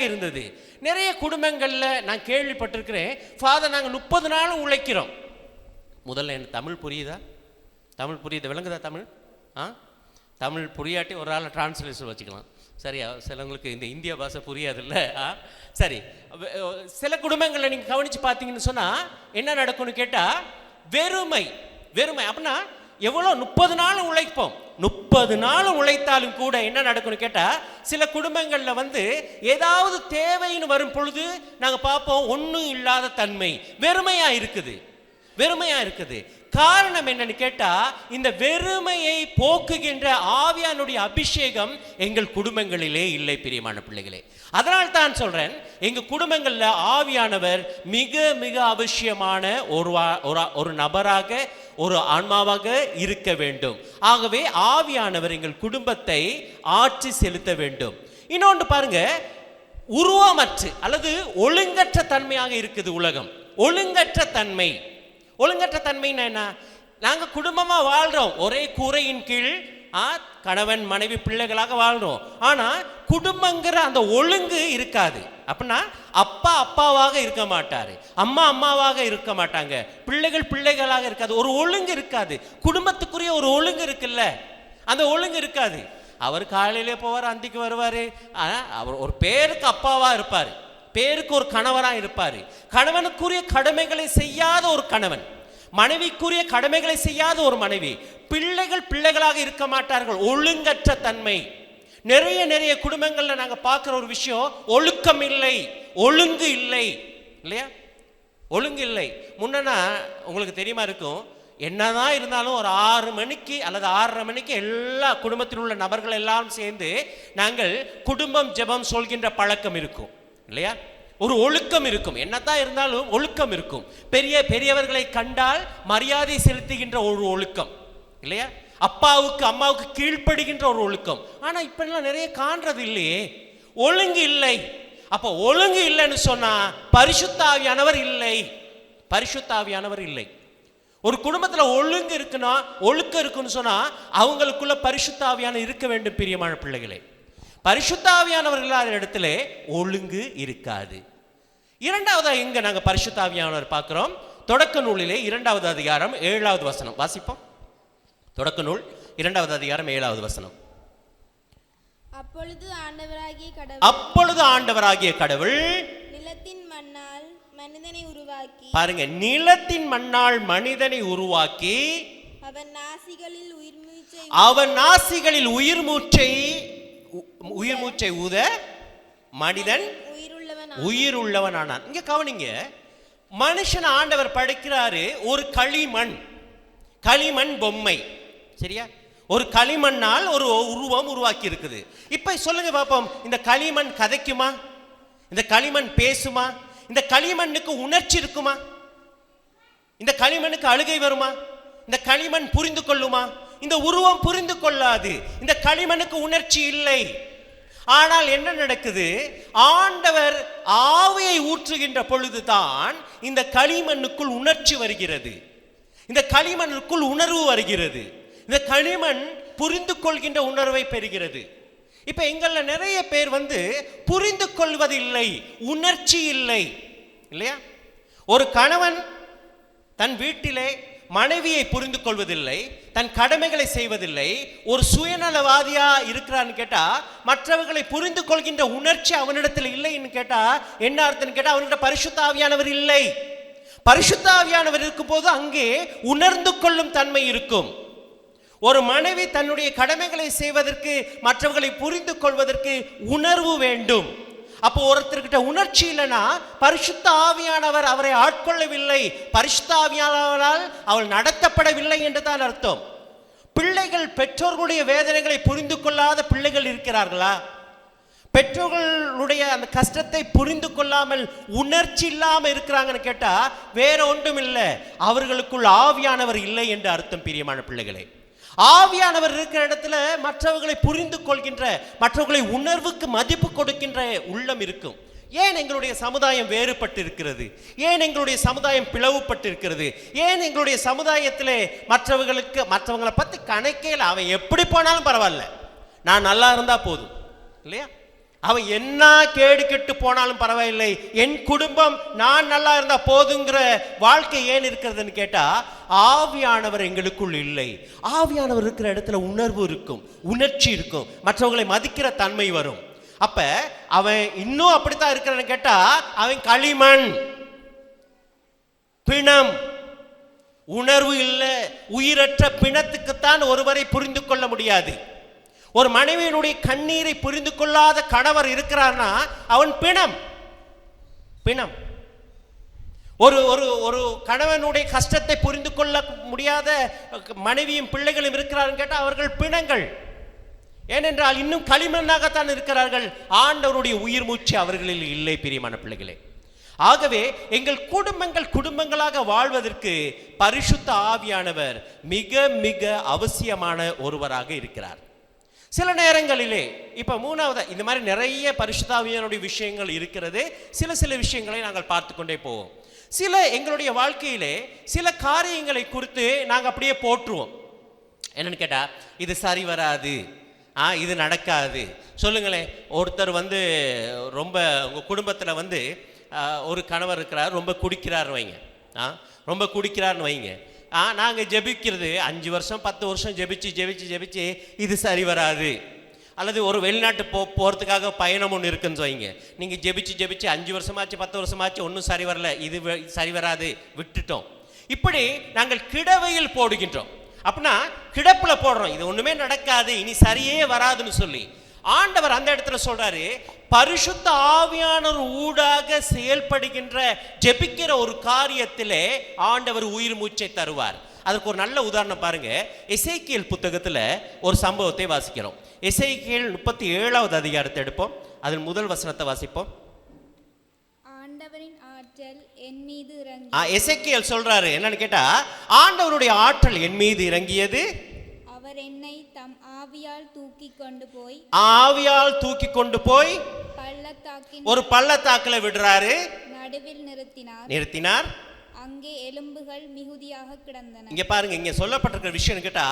இருந்தது. நிறைய குடும்பங்களில் நான் கேள்விப்பட்டிருக்கிறேன், ஃபாதர் நாங்கள் 30 நாளும் உழைக்கிறோம். முதல்ல எனக்கு தமிழ் புரியுதா? விளங்குதா தமிழ்? தமிழ் புரியாட்டி ஒரு ஆள் டிரான்ஸ்லேஷன் வச்சுக்கலாம். சரியா? சிலவங்களுக்கு இந்த இந்திய பாஷை புரியாதுல்ல. சரி, சில குடும்பங்களில் நீங்கள் கவனித்து பார்த்தீங்கன்னு சொன்னால் என்ன நடக்கும்னு கேட்டால், வெறுமை அப்படின்னா எவ்வளோ 30 நாளும் உழைப்போம். 30 நாளும் உழைத்தாலும் கூட என்ன நடக்கும்னு கேட்டால், சில குடும்பங்களில் வந்து ஏதாவது தேவைன்னு வரும் பொழுது நாங்கள் பார்ப்போம், ஒன்றும் இல்லாத தன்மை, வெறுமையாக இருக்குது. காரணம் என்னன்னு கேட்டா, இந்த வெறுமையை போக்குகின்ற ஆவியானுடைய அபிஷேகம் எங்கள் குடும்பங்களிலே இல்லை. பிரியமான பிள்ளைகளே, அதனால் தான் சொல்றேன், எங்க குடும்பங்களில் ஆவியானவர் மிக மிக அவசியமான ஒரு நபராக, ஒரு ஆன்மாவாக இருக்க வேண்டும். ஆகவே ஆவியானவர் எங்கள் குடும்பத்தை ஆட்சி செலுத்த வேண்டும். இன்னொன்று பாருங்க, உருவமற்ற அல்லது ஒழுங்கற்ற தன்மையாக இருக்குது உலகம். ஒழுங்கற்ற தன்மைன்னா என்ன? நாங்கள் குடும்பமாக வாழ்கிறோம், ஒரே கூரையின் கீழ் கணவன் மனைவி பிள்ளைகளாக வாழ்கிறோம். ஆனால் குடும்பங்கிற அந்த ஒழுங்கு இருக்காது. அப்படின்னா அப்பா அப்பாவாக இருக்க மாட்டார், அம்மா அம்மாவாக இருக்க மாட்டாங்க, பிள்ளைகளாக இருக்காது, ஒரு ஒழுங்கு இருக்காது. குடும்பத்துக்குரிய ஒரு ஒழுங்கு இருக்குல்ல, அந்த ஒழுங்கு இருக்காது. அவர் காலையிலே போவார், அந்திக்கு வருவார். அவர் ஒரு பேருக்கு அப்பாவாக இருப்பார், பேருக்கு ஒரு கணவராக இருப்பார். கணவனுக்குரிய கடமைகளை செய்யாத ஒரு கணவன், மனைவிக்குரிய கடமைகளை செய்யாத ஒரு மனைவி, பிள்ளைகளாக இருக்க மாட்டார்கள். ஒழுங்கற்ற தன்மை. நிறைய குடும்பங்களில் நாங்கள் பார்க்குற ஒரு விஷயம், ஒழுக்கம் இல்லை, ஒழுங்கு இல்லை, இல்லையா? ஒழுங்கு இல்லை. முன்னா உங்களுக்கு தெரியுமா இருக்கும், என்னதான் இருந்தாலும் ஒரு 6 மணிக்கு அல்லது 6:30 மணிக்கு எல்லா குடும்பத்தில் உள்ள நபர்கள் எல்லாம் சேர்ந்து நாங்கள் குடும்பம் ஜெபம் சொல்கின்ற பழக்கம் இருக்கும், இல்லையா? ஒரு ஒழுக்கம் இருக்கும். என்னத்தான் இருந்தாலும் ஒழுக்கம் இருக்கும். பெரியவர்களை கண்டால் மரியாதை செலுத்துகின்ற ஒரு ஒழுக்கம், இல்லையா? அப்பாவுக்கு அம்மாவுக்கு கீழ்ப்படுகின்ற ஒரு ஒழுக்கம். ஆனால் இப்பெல்லாம் நிறைய காண்றது இல்லையே, ஒழுங்கு இல்லை. அப்போ ஒழுங்கு இல்லைன்னு சொன்னா பரிசுத்த ஆவியானவர் இல்லை. ஒரு குடும்பத்தில் ஒழுங்கு இருக்குன்னா, ஒழுக்கம் இருக்குன்னு சொன்னா அவங்களுக்குள்ள பரிசுத்த ஆவியானவர் இருக்க வேண்டும். பிரியமான பிள்ளைகளே, பரிசுத்த ஆவியானவர் இல்லாத இடத்துல ஒழுங்கு இருக்காது. இரண்டாவதா எங்க நாங்கள் பரிசுத்த ஆவியானவர் பார்க்கிறோம்? தொடக்க நூலிலே 2வது அதிகாரம் 7வது வசனம் வாசிப்போம். தொடக்க நூல் 2வது அதிகாரம் 7வது வசனம். அப்பொழுது ஆண்டவராகிய கடவுள் நிலத்தின் மண்ணால் மனிதனை உருவாக்கி, பாருங்க, நிலத்தின் மண்ணால் மனிதனை உருவாக்கி அவன் நாசிகளில் உயிர் மூச்சை ஊத மனிதன் உயிருள்ளவன் ஆனான். இங்க கவனிங்க, மனுஷன் ஆண்டவர் படைக்கிறாரு ஒரு களிமண் பொம்மை, சரியா? ஒரு களிமண்ணால் ஒரு உருவம் உருவாக்கி இருக்குது. இப்ப சொல்லுங்க பாப்போம், இந்த களிமண் கதைக்குமா? இந்த களிமண் பேசுமா? இந்த களிமண்ணுக்கு உணர்ச்சி இருக்குமா? இந்த களிமண்ணுக்கு அழுகை வருமா? இந்த களிமண் புரிந்து கொள்ளுமா? இந்த உருவம் புரிந்து கொள்ளாது. இந்த களிமண்ணுக்கு உணர்ச்சி இல்லை. ஆனால் என்ன நடக்குது? ஆண்டவர் ஆவியை ஊற்றுகின்ற பொழுதுதான் இந்த களிமண்ணுக்குள் உணர்ச்சி வருகிறது, இந்த களிமண்ணுக்குள் உணர்வு வருகிறது, இந்த களிமண் புரிந்து கொள்கின்ற உணர்வை பெறுகிறது. இப்ப எங்கள நிறைய பேர் புரிந்து கொள்வதில்லை, உணர்ச்சி இல்லை, இல்லையா? ஒரு கணவன் தன் வீட்டிலே மனைவியை புரிந்து கொள்வதில்லை, தன் கடமைகளை செய்வதில்லை, ஒரு சுயநலவாதியா இருக்கிறான்னு கேட்டா, மற்றவர்களை புரிந்து கொள்கின்ற உணர்ச்சி அவனிடத்தில் இல்லைன்னு கேட்டா என்ன அர்த்தம்னு கேட்டா, அவனிட பரிசுத்த ஆவியானவர் இல்லை. பரிசுத்த ஆவியானவர் இருக்கும் போது அங்கே உணர்ந்து கொள்ளும் தன்மை இருக்கும். ஒரு மனைவி தன்னுடைய கடமைகளை செய்வதற்கு, மற்றவர்களை புரிந்து கொள்வதற்கு உணர்வு வேண்டும். அப்போ ஒருத்தர்கிட்ட உணர்ச்சி இல்லைன்னா பரிசுத்த ஆவியானவர் அவரை ஆட்கொள்ளவில்லை, பரிசுத்த ஆவியானவரால் அவள் நடத்தப்படவில்லை என்று தான் அர்த்தம். பிள்ளைகள் பெற்றோர்களுடைய வேதனைகளை புரிந்து கொள்ளாத பிள்ளைகள் இருக்கிறார்களா? பெற்றோர்களுடைய அந்த கஷ்டத்தை புரிந்து கொள்ளாமல் உணர்ச்சி இல்லாமல் இருக்கிறாங்கன்னு கேட்டா வேற ஒன்றும் இல்லை, அவர்களுக்குள் ஆவியானவர் இல்லை என்று அர்த்தம். பிரியமான பிள்ளைகளே, ஆவியானவர் இருக்கிற இடத்துல மற்றவர்களை புரிந்து கொள்கின்ற, மற்றவர்களை உணர்வுக்கு மதிப்பு கொடுக்கின்ற உள்ளம் இருக்கும். ஏன் எங்களுடைய சமுதாயம் வேறுபட்டு இருக்கிறது? ஏன் எங்களுடைய சமுதாயம் பிளவுபட்டு இருக்கிறது? ஏன் எங்களுடைய சமுதாயத்திலே மற்றவங்களை பற்றி கணக்கேல, அவன் எப்படி போனாலும் பரவாயில்ல, நான் நல்லா இருந்தா போதும் இல்லையா? அவன் என்ன கேடு கெட்டு போனாலும் பரவாயில்லை, என் குடும்பம் நான் நல்லா இருந்தா போதுங்கிற வாழ்க்கை ஏன் இருக்கிறதுன்னு கேட்டா, ஆவியானவர் எங்களுக்குள் இல்லை. ஆவியானவர் இருக்கிற இடத்துல உணர்வு இருக்கும், உணர்ச்சி இருக்கும், மற்றவர்களை மதிக்கிற தன்மை வரும். அப்ப அவன் இன்னும் அப்படித்தான் இருக்கிறன்னு கேட்டா அவன் களிமண், பிணம், உணர்வு இல்லை. உயிரற்ற பிணத்துக்குத்தான் ஒருவரை புரிந்து கொள்ள முடியாது. ஒரு மனைவியினுடைய கண்ணீரை புரிந்து கொள்ளாத கணவர் இருக்கிறார்னா அவன் பிணம். பிணம். ஒரு ஒரு ஒரு கணவனுடைய கஷ்டத்தை புரிந்து கொள்ள முடியாத மனைவியும் பிள்ளைகளும் இருக்கிறார்கள் கேட்டால் அவர்கள் பிணங்கள். ஏனென்றால் இன்னும் களிமண்ணாகத்தான் இருக்கிறார்கள். ஆண்டவருடைய உயிர் மூச்சு அவர்களில் இல்லை. பிரியமான பிள்ளைகளே, ஆகவே எங்கள் குடும்பங்களாக வாழ்வதற்கு பரிசுத்த ஆவியானவர் மிக மிக அவசியமான ஒருவராக இருக்கிறார். சில நேரங்களிலே இப்போ மூணாவது இந்த மாதிரி நிறைய பரிசுத்த ஆவியானுடைய விஷயங்கள் இருக்கிறது. சில விஷயங்களை நாங்கள் பார்த்து கொண்டே போவோம். சில எங்களுடைய வாழ்க்கையிலே சில காரியங்களை குறித்து நாங்கள் அப்படியே போற்றுவோம். என்னன்னு கேட்டால் இது சரி வராது, இது நடக்காது. சொல்லுங்களேன், ஒருத்தர் ரொம்ப உங்கள் குடும்பத்தில் ஒரு கணவர் இருக்கிறார், ரொம்ப குடிக்கிறார்னு வைங்க. ரொம்ப குடிக்கிறார்னு வைங்க. நாங்கள் ஜெபிக்கிறது 5 வருஷம் 10 வருஷம் ஜெபிச்சு இது சரி வராது. அல்லது ஒரு வெளிநாட்டு போகிறதுக்காக பயணம் ஒன்று இருக்குன்னு வைங்க. நீங்கள் ஜெபிச்சு 5 வருஷமாச்சு 10 வருஷமாச்சு ஒன்றும் சரி வரல, இது சரி வராது, விட்டுட்டோம். இப்படி நாங்கள் கிடவையில் போடுகின்றோம். அப்படின்னா கிடப்பில் போடுறோம், இது ஒன்றுமே நடக்காது, இனி சரியே வராதுன்னு சொல்லி. ஆண்டவர் அந்த இடத்துல சொல்றாரு, பரிசுத்த ஆவியானவர் ஊடாக செயல்படுகின்ற ஜெபிக்கிற ஒரு காரியத்திலே ஆண்டவர் உயிர் மூச்சை தருவார். அதற்கு ஒரு நல்ல உதாரணம் பாருங்க. எசேக்கியேல் புத்தகத்துல ஒரு சம்பவத்தை வாசிக்கிறோம். எசேக்கியேல் 37வது அதிகாரத்தை எடுப்போம். அதில் முதல் வசனத்தை வாசிப்போம். ஆண்டவரின் ஆற்றல் என் மீது இறங்கி. எசேக்கியேல் சொல்றாரு என்னன்னு கேட்டா, ஆண்டவருடைய ஆற்றல் என் மீது இறங்கியது, அவர் என்னை தம் ஆவியால் தூக்கி கொண்டு போய் ஒரு பள்ளத்தாக்குல விடுறாரு, நடுவில் நிறுத்தினார். அங்கே எலும்புகள் மிகுதியாக கிடந்தன. இங்க பாருங்க, இங்க சொல்லப்பட்டிருக்கிற விஷயம் கேட்டா,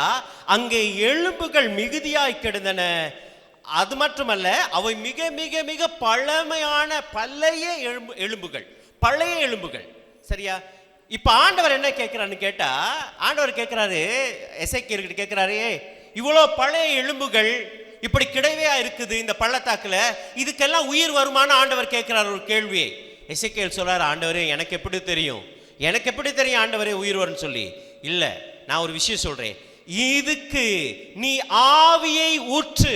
அங்கே எலும்புகள் மிகுதியாய் கிடந்தன. அது மட்டுமல்ல, அவை மிக மிக மிக பழமையான பழைய எலும்புகள். சரியா? இப்ப ஆண்டவர் என்ன கேட்கிறான்னு கேட்டா, ஆண்டவர் கேட்கிறாரு, எசேக்கியேல் கேட்கிறாரு, இவ்வளோ பழைய எலும்புகள் இப்படி கிடைவையா இருக்குது இந்த பள்ளத்தாக்குல, இதுக்கெல்லாம் உயிர் வருமான ஆண்டவர் கேட்கிறார் ஒரு கேள்வியை. எசேக்கியேல் சொல்றாரு, ஆண்டவரே எனக்கு எப்படி தெரியும் ஆண்டவரே உயிர் வரும்னு சொல்லி. இல்ல, நான் ஒரு விஷயம் சொல்றேன், இதுக்கு நீ ஆவியை ஊற்று,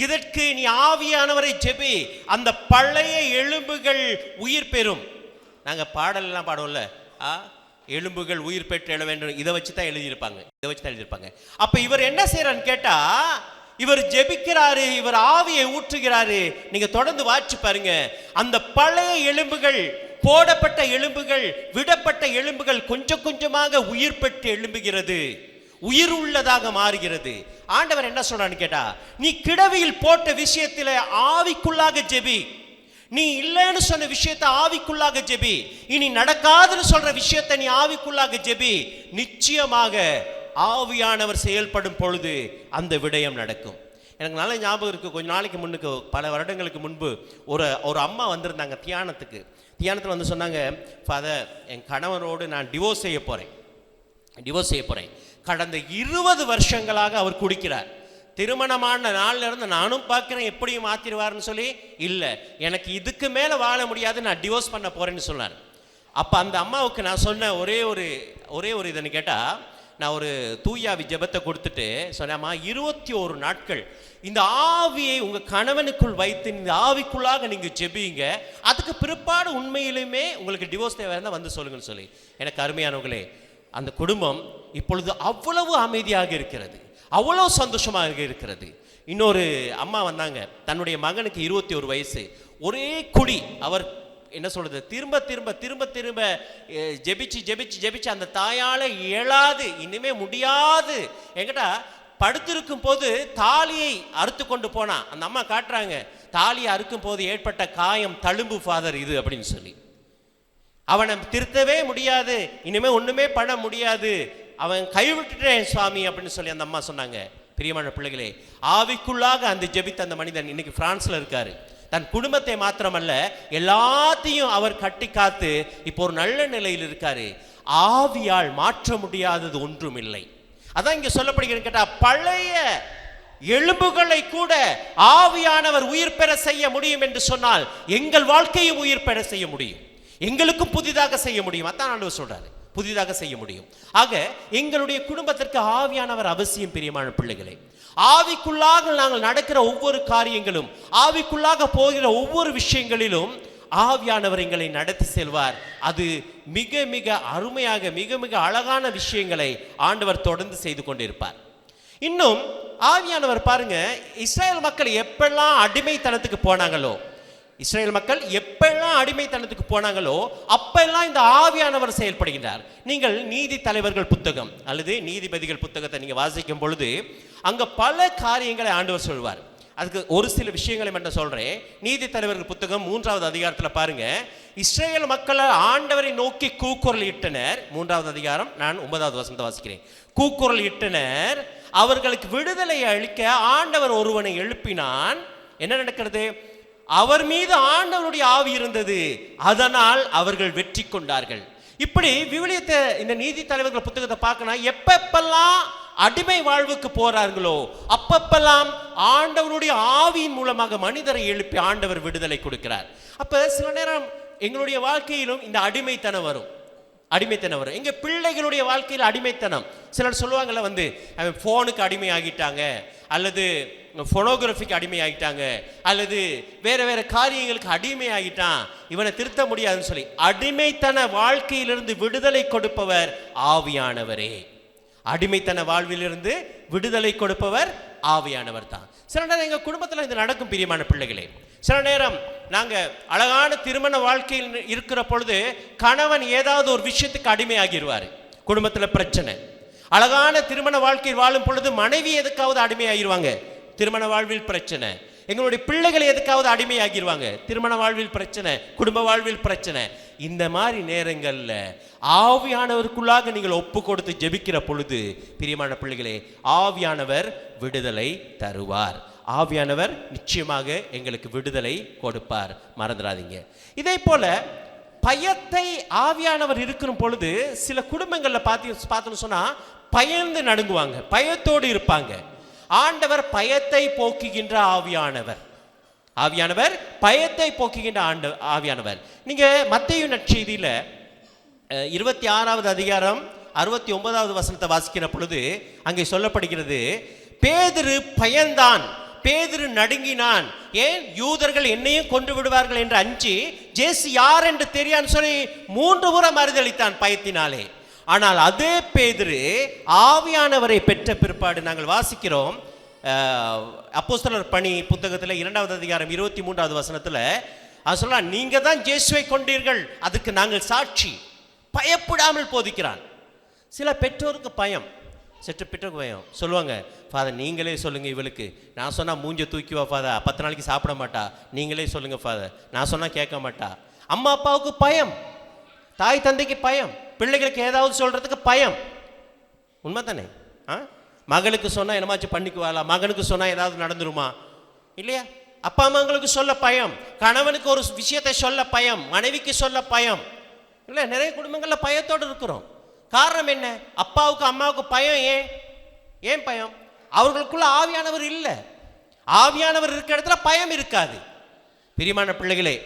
இதற்கு நீ ஆவியானவரை ஜெபி, அந்த பழைய எலும்புகள் உயிர் பெறும். நாங்க பாடலாம் பாடுவோம்ல, எலும்புகள் உயிர் பெற்று எழ வேண்டும், இதை வச்சு தான் எழுதியிருப்பாங்க. அப்ப இவர் என்ன செய்யறான்னு கேட்டா, இவர் ஜெபிக்கிறாரு, இவர் ஆவியை ஊற்றுகிறாரு. நீங்க தொடர்ந்து வாட்சி பாருங்க, அந்த பழைய எலும்புகள், போடப்பட்ட எலும்புகள், விடப்பட்ட எலும்புகள் கொஞ்சம் கொஞ்சமாக உயிர் பெற்று எழும்புகிறது, உயிர் உள்ளதாக மாறுகிறது. ஆண்டவர் என்ன சொல்றான்னு கேட்டா, நீ கிடவையில் போட்ட விஷயத்துல ஆவிக்குள்ளாக ஜெபி, நீ இல்லைன்னு சொன்ன விஷயத்தை ஆவிக்குள்ளாக ஜெபி, இனி நடக்காதுன்னு சொல்ற விஷயத்தை நீ ஆவிக்குள்ளாக ஜெபி. நிச்சயமாக ஆவியானவர் செயல்படும் பொழுது அந்த விடயம் நடக்கும். எனக்கு நல்ல ஞாபகம் இருக்கு, கொஞ்ச நாளைக்கு முன்னுக்கு, பல வருடங்களுக்கு முன்பு ஒரு அம்மா வந்திருந்தாங்க தியானத்தில் சொன்னாங்க, ஃபாதர், என் கணவனோடு நான் டிவோர்ஸ் செய்ய போறேன். டிவோர்ஸ் செய்ய போகிறேன். கடந்த 20 வருஷங்களாக அவர் குடிக்கிறார். திருமணமான நாள்ல இருந்து நானும் பார்க்குறேன் எப்படியும் மாற்றிடுவார்னு சொல்லி, இல்லை எனக்கு இதுக்கு மேலே வாழ முடியாது, நான் டிவோர்ஸ் பண்ண போகிறேன்னு சொன்னார். அப்போ அந்த அம்மாவுக்கு நான் சொன்ன ஒரே ஒரு இதுன்னு கேட்டால், நான் ஒரு தூயாவி ஜெபத்தை கொடுத்துட்டு சொன்னேம்மா, 21 நாட்கள் இந்த ஆவியை உங்கள் கணவனுக்குள் வைத்து இந்த ஆவிக்குள்ளாக நீங்கள் ஜெபிங்க, அதுக்கு பிற்பாடு உண்மையிலுமே உங்களுக்கு டிவோர்ஸ் தேவை இருந்தால் வந்து சொல்லுங்கன்னு சொல்லி. எனக்கு அருமையானவர்களே, அந்த குடும்பம் இப்பொழுது அவ்வளவு அமைதியாக இருக்கிறது, அவ்வளோ சந்தோஷமாக இருக்கிறது. இன்னொரு அம்மா வந்தாங்க, தன்னுடைய மகனுக்கு 21 வயசு, ஒரே குடி. அவர் என்ன சொல்றது, திரும்ப திரும்ப திரும்ப திரும்ப ஜெபிச்சு ஜெபிச்சு ஜெபிச்சு அந்த தாயால இயலாது, இனிமே முடியாது. என்கிட்ட படுத்திருக்கும் போது தாலியை அறுத்து கொண்டு போனா அந்த அம்மா காட்டுறாங்க, தாலியை அறுக்கும் போது ஏற்பட்ட காயம் தழும்பு ஃபாதர் இது அப்படின்னு சொல்லி. அவனை திருத்தவே முடியாது, இனிமே ஒண்ணுமே பண்ண முடியாது, அவன் கைவிட்டுட்டேன் சுவாமி அப்படின்னு சொல்லி அந்த அம்மா சொன்னாங்க. பிரியமான பிள்ளைகளே, ஆவிக்குள்ளாக அந்த ஜெபித்த அந்த மனிதன் இன்னைக்கு பிரான்ஸ்ல இருக்காரு. தன் குடும்பத்தை மாத்திரமல்ல எல்லாத்தையும் அவர் கட்டி காத்து இப்போ ஒரு நல்ல நிலையில் இருக்காரு. ஆவியால் மாற்ற முடியாதது ஒன்றும் இல்லை. அதான் இங்க சொல்லப்படுகிறது கேட்டா, பழைய எலும்புகளை கூட ஆவியானவர் உயிர் பெற செய்ய முடியும் என்று சொன்னால் எங்கள் வாழ்க்கையும் உயிர் பெற செய்ய முடியும், எங்களுக்கும் புதிதாக செய்ய முடியும். அதான் ஆண்டவர் சொல்றாரு, புதிதாக செய்ய முடியும். ஆக எங்களுடைய குடும்பத்திற்கு ஆவியானவர் அவசியம். பிரியமான பிள்ளைகளே, ஆவிக்குள்ளாக நாங்கள் நடக்கிற ஒவ்வொரு காரியங்களும், ஆவிக்குள்ளாக போகிற ஒவ்வொரு விஷயங்களிலும் ஆவியானவர் எங்களை நடத்தி செல்வார். அது மிக மிக அருமையாக மிக மிக அழகான விஷயங்களை ஆண்டவர் தொடர்ந்து செய்து கொண்டிருப்பார். இன்னும் ஆவியானவர் பாருங்க, இஸ்ரேல் மக்கள் எப்பெல்லாம் அடிமைத்தனத்துக்கு போனாங்களோ, இஸ்ரேல் மக்கள் எப்பெல்லாம் அடிமைத்தனத்துக்கு போனாங்களோ அப்பெல்லாம் இந்த ஆவியானவர் செயல்படுகின்றார். நீங்கள் நீதி தலைவர்கள் புத்தகம் அல்லது நீதிபதிகள் புத்தகத்தை நீங்கள் வாசிக்கும் பொழுது அங்க பல காரியங்களை ஆண்டவர் சொல்வார். அதுக்கு ஒரு சில விஷயங்களை மட்டும் சொல்றேன். நீதி தலைவர்கள் புத்தகம் 3வது அதிகாரத்தில் பாருங்க, இஸ்ரேல் மக்கள் ஆண்டவரை நோக்கி கூக்குரல் இட்டனர். 3வது அதிகாரம், நான் 9வது வசனத்தை வாசிக்கிறேன். கூக்குரல் இட்டனர், அவர்களுக்கு விடுதலை அளிக்க ஆண்டவர் ஒருவனை எழுப்பினான். என்ன நடக்கிறது? அவர் மீது ஆண்டவருடைய ஆவி இருந்தது, அதனால் அவர்கள் வெற்றி கொண்டார்கள். இப்படி விவிலியத்தை இந்த நீதி தலைவர்கள் புத்தகத்தை பார்க்கணும். எப்பெல்லாம் அடிமை வாழ்வுக்கு போறார்களோ அப்பப்பெல்லாம் ஆண்டவருடைய ஆவியின் மூலமாக மனிதரை எழுப்பி ஆண்டவர் விடுதலை கொடுக்கிறார். அப்ப சில நேரம் எங்களுடைய வாழ்க்கையிலும் இந்த அடிமைத்தனம் வரும். எங்க பிள்ளைகளுடைய வாழ்க்கையில் அடிமைத்தனம். சிலர் சொல்லுவாங்கல்ல, அவன் போனுக்கு அடிமை ஆகிட்டாங்க, அல்லது போனோகிராஃபிக்கு அடிமை ஆகிட்டாங்க, அல்லது வேற வேற காரியங்களுக்கு அடிமை ஆகிட்டான், இவனை திருத்த முடியாதுன்னு சொல்லி. அடிமைத்தன வாழ்க்கையிலிருந்து விடுதலை கொடுப்பவர் ஆவியானவரே. அடிமைத்தன வாழ்விலிருந்து விடுதலை கொடுப்பவர் ஆவியானவர் தான். சில நேரம் எங்க குடும்பத்தில் இது நடக்கும். பிரியமான பிள்ளைகளே, சில நேரம் நாங்க அழகான திருமண வாழ்க்கையில் இருக்கிற பொழுது கணவன் ஏதாவது ஒரு விஷயத்துக்கு அடிமை ஆகிடுவாரு. குடும்பத்தில் பிரச்சனை. அழகான திருமண வாழ்க்கையில் வாழும் பொழுது மனைவி எதுக்காவது அடிமை ஆகிடுவாங்க, திருமண வாழ்வில் பிரச்சனை. எங்களுடைய பிள்ளைகள் எதுக்காவது அடிமை ஆகிடுவாங்க, திருமண வாழ்வில் பிரச்சனை, குடும்ப வாழ்வில் பிரச்சனை. இந்த மாதிரி நேரங்களில் ஆவியானவருக்குள்ளாக நீங்கள் ஒப்பு கொடுத்து ஜெபிக்கிற பொழுது பிரியமான பிள்ளைகளே, ஆவியானவர் விடுதலை தருவார். ஆவியானவர் நிச்சயமாக எங்களுக்கு விடுதலை கொடுப்பார், மறந்துடாதீங்க. இதே போல பயத்தை ஆவியானவர் இருக்கிற பொழுது சில குடும்பங்களில் பார்த்தோன்னு சொன்னா பயந்து நடுங்குவாங்க, பயத்தோடு இருப்பாங்க. ஆண்டவர் பயத்தை போக்குகின்ற ஆவியானவர். ஆவியானவர் பயத்தை போக்குகின்ற ஆவியானவர். நீங்க மத்தேயு நற்செய்தியில 26வது அதிகாரம் 69வது வசனத்தை வாசிக்கிற பொழுது அங்கே சொல்லப்படுகிறது, பேதுரு பயந்தான், பேதுரு நடுங்கினான். ஏன்? யூதர்கள் என்னையும் கொண்டு விடுவார்கள் என்று அஞ்சி ஜேசு யார் என்று தெரியான்னு சொல்லி 3 முறை மறுதளித்தான் பயத்தினாலே. ஆனால் அதே பேதுரு ஆவியானவரை பெற்ற பிற்பாடு நாங்கள் வாசிக்கிறோம், அப்போஸ்தலர் பணி புத்தகத்தில் 2வது அதிகாரம் 23வது வசனத்தில் அது சொல்ல, நீங்க தான் இயேசுவை கொண்டீர்கள், அதுக்கு நாங்கள் சாட்சி. பயப்படாமல் போதிக்கிறான். சில பெற்றோருக்கு பயம், பெற்றோருக்கு பயம். சொல்லுவாங்க, ஃபாதர் நீங்களே சொல்லுங்க இவளுக்கு, நான் சொன்னா மூஞ்ச தூக்கிவா ஃபாதர், 10 நாளைக்கு சாப்பிட மாட்டா, நீங்களே சொல்லுங்க ஃபாதர், நான் சொன்னா கேட்க மாட்டா. அம்மா அப்பாவுக்கு பயம், தாய் தந்தைக்கு பயம், பிள்ளைகளுக்கு ஏதாவது சொல்றதுக்கு பயம். உண்மை தானே? மகளுக்கு சொன்னா என்னமாச்சு பண்ணிக்குவாளா, மகனுக்கு சொன்னா ஏதாவது நடந்துருமா இல்லையா? அப்பா அம்மாங்களுக்கு சொல்ல பயம், கணவனுக்கு ஒரு விஷயத்தை சொல்ல பயம், மனைவிக்கு சொல்ல பயம். இல்லை, நிறைய குடும்பங்களில் பயத்தோடு இருக்கிறோம். காரணம் என்ன? அப்பாவுக்கு அம்மாவுக்கு பயம். ஏன் பயம்? அவர்களுக்குள்ள ஆவியானவர் இல்லை. ஆவியானவர் இருக்கிற இடத்துல பயம் இருக்காது. பிரியமான பிள்ளைகளே,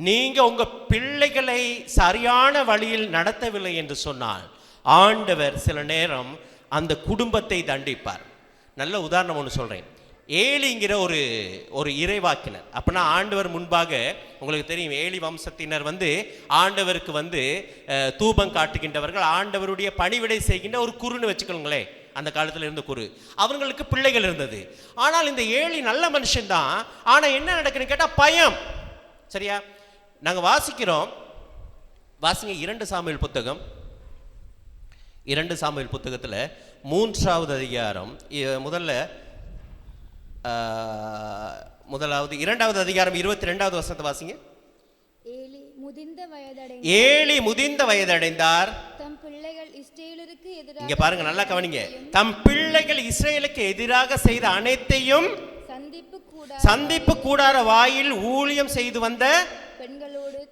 நீங்க உங்க பிள்ளைகளை சரியான வழியில் நடத்தவில்லை என்று சொன்னால் ஆண்டவர் சில நேரம் அந்த குடும்பத்தை தண்டிப்பார். நல்ல உதாரணம் ஒன்று சொல்றேன். ஏலிங்கிற ஒரு இறைவாக்கினர். அப்படின்னா ஆண்டவர் முன்பாக, உங்களுக்கு தெரியும், ஏலி வம்சத்தினர் ஆண்டவருக்கு தூபம் காட்டுகின்றவர்கள், ஆண்டவருடைய பணிவிடை செய்கின்ற ஒரு குருன்னு வச்சுக்கோங்களேன். அந்த காலத்தில் இருந்த குரு, அவங்களுக்கு பிள்ளைகள் இருந்தது. ஆனால் இந்த ஏலி நல்ல மனுஷன்தான். ஆனால் என்ன நடக்குன்னு கேட்டால் பயம். சரியா? நாங்கள் வாசிக்கிறோம், வாசிங்க 2 சாமுவேல் புத்தகம். 2 சாமுவேல் புத்தகத்தில் 3வது அதிகாரம், முதலாவது 2வது அதிகாரம் 22வது வசனத்தை வாசிங்க. ஏலி முதிர்ந்த வயதடைந்தார். தம் பிள்ளைகள் இஸ்ரவேலருக்கு எதிராக, இங்க பாருங்க, நல்லா கவனிங்க, தம் பிள்ளைகள் இஸ்ரவேலுக்கு எதிராக செய்த அனைத்தையும் சந்திப்பு கூடார வாயில் ஊழியம் செய்து வந்த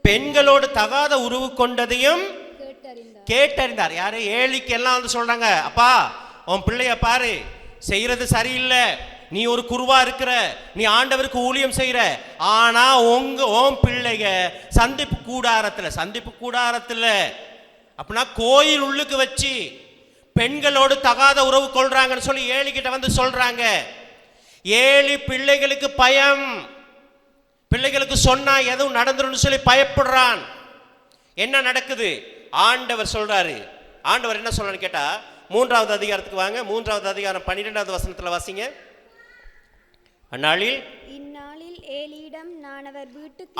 பெண்களோடு தகாத உறவு கொண்டதையும் கேட்டறிந்தார். யாரு? ஏலிக்கு எல்லாம் சொல்றாங்க, அப்பா உன் பிள்ளைய பாரு, செய்யறது சரியில்லை, நீ ஒரு குருவா இருக்கிற, நீ ஆண்டவருக்கு ஊழியம் செய்யற, ஆனா உன் பிள்ளைக சந்திப்பு கூடாரத்துல அப்படின்னா கோயில் உள்ளுக்கு வச்சு பெண்களோடு தகாத உறவு கொள்றாங்கன்னு சொல்லி ஏலிகிட்ட சொல்றாங்க. ஏலி பிள்ளைகளுக்கு பயம், பிள்ளைகளுக்கு சொன்னா எதுவும் நடந்துரும் சொல்லி பயப்படுறான். என்ன நடக்குது? ஆண்டவர் சொல்றாரு. ஆண்டவர் என்ன சொல்றான்னு கேட்டா 3வது அதிகாரத்துக்கு வாங்க. 3வது அதிகாரம் 12வது வசனத்துல வாசிங்க. அந்நாளில்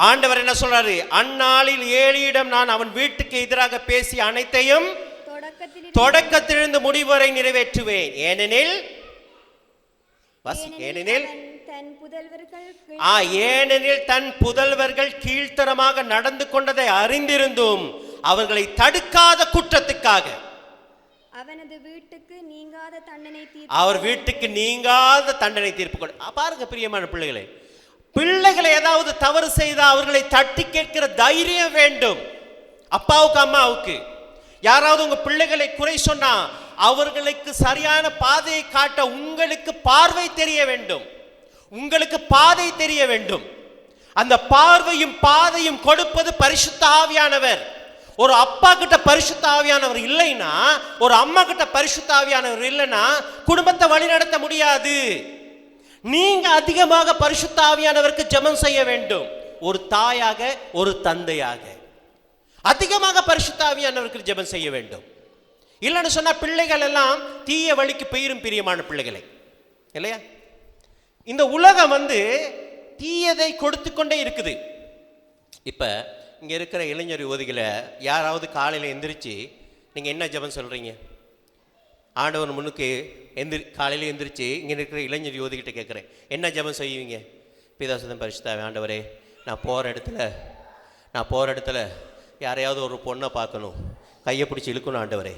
ஆண்டவர் என்ன சொல்றாரு? அந்நாளில் ஏலியிடம் நான் அவன் வீட்டுக்கு எதிராக பேசி அனைத்தையும் தொடக்கத்திலிருந்து முடிவரை நிறைவேற்றுவேன். ஏனெனில் தன் புதல்வர்கள் கீழ்த்தரமாக நடந்து கொண்டதை அறிந்திருந்தும் அவர்களை தடுக்காத குற்றத்துக்காக அவர் வீட்டுக்கு நீங்காத தண்டனை தீர்ப்பு கொடு. பாருங்க பிரியமான பிள்ளைகளே, பிள்ளைகளை ஏதாவது தவறு செய்தா அவர்களை தட்டி கேட்கிற தைரியம் வேண்டும். அப்பாவுக்கு அம்மாவுக்கு யாராவது உங்க பிள்ளைகளை குறை சொன்னா அவர்களுக்கு சரியான பாதையை காட்ட உங்களுக்கு பார்வை தெரிய வேண்டும், உங்களுக்கு பாதை தெரிய வேண்டும். அந்த பார்வையும் பாதையும் கொடுப்பது பரிசுத்த ஆவியானவர். ஒரு அப்பா கிட்ட பரிசுத்த ஆவியானவர் இல்லைன்னா, ஒரு அம்மா கிட்ட பரிசுத்த ஆவியானவர் இல்லைன்னா குடும்பத்தை வழி நடத்த முடியாது. நீங்க அதிகமாக பரிசுத்த ஆவியானவருக்கு ஜெபம் செய்ய வேண்டும். ஒரு தாயாக, ஒரு தந்தையாக அதிகமாக பரிசுத்த ஆவியானவருக்கு ஜெபம் செய்ய வேண்டும். இல்லைன்னு சொன்னா பிள்ளைகள் எல்லாம் தீய வழிக்கு போயிரும். பிரியமான பிள்ளைகளை, இல்லையா? இந்த உலகம் தீயதை கொடுத்து கொண்டே இருக்குது. இப்ப இங்க இருக்கிற இளைஞர் யுவதிகளை யாராவது காலையில் எந்திரிச்சு நீங்க என்ன ஜெபம் சொல்றீங்க? ஆண்டவர் முன்னுக்கு காலையில் எந்திரிச்சு இங்க இருக்கிற இளைஞர் யுவதிகிட்ட கேட்குறேன், என்ன ஜெபம் செய்வீங்க? பிதாசுதன் பரிசுத்தாவே, ஆண்டவரே நான் போகிற இடத்துல யாரையாவது ஒரு பொண்ணை பார்க்கணும், கையை பிடிச்சி இழுக்கணும் ஆண்டவரே,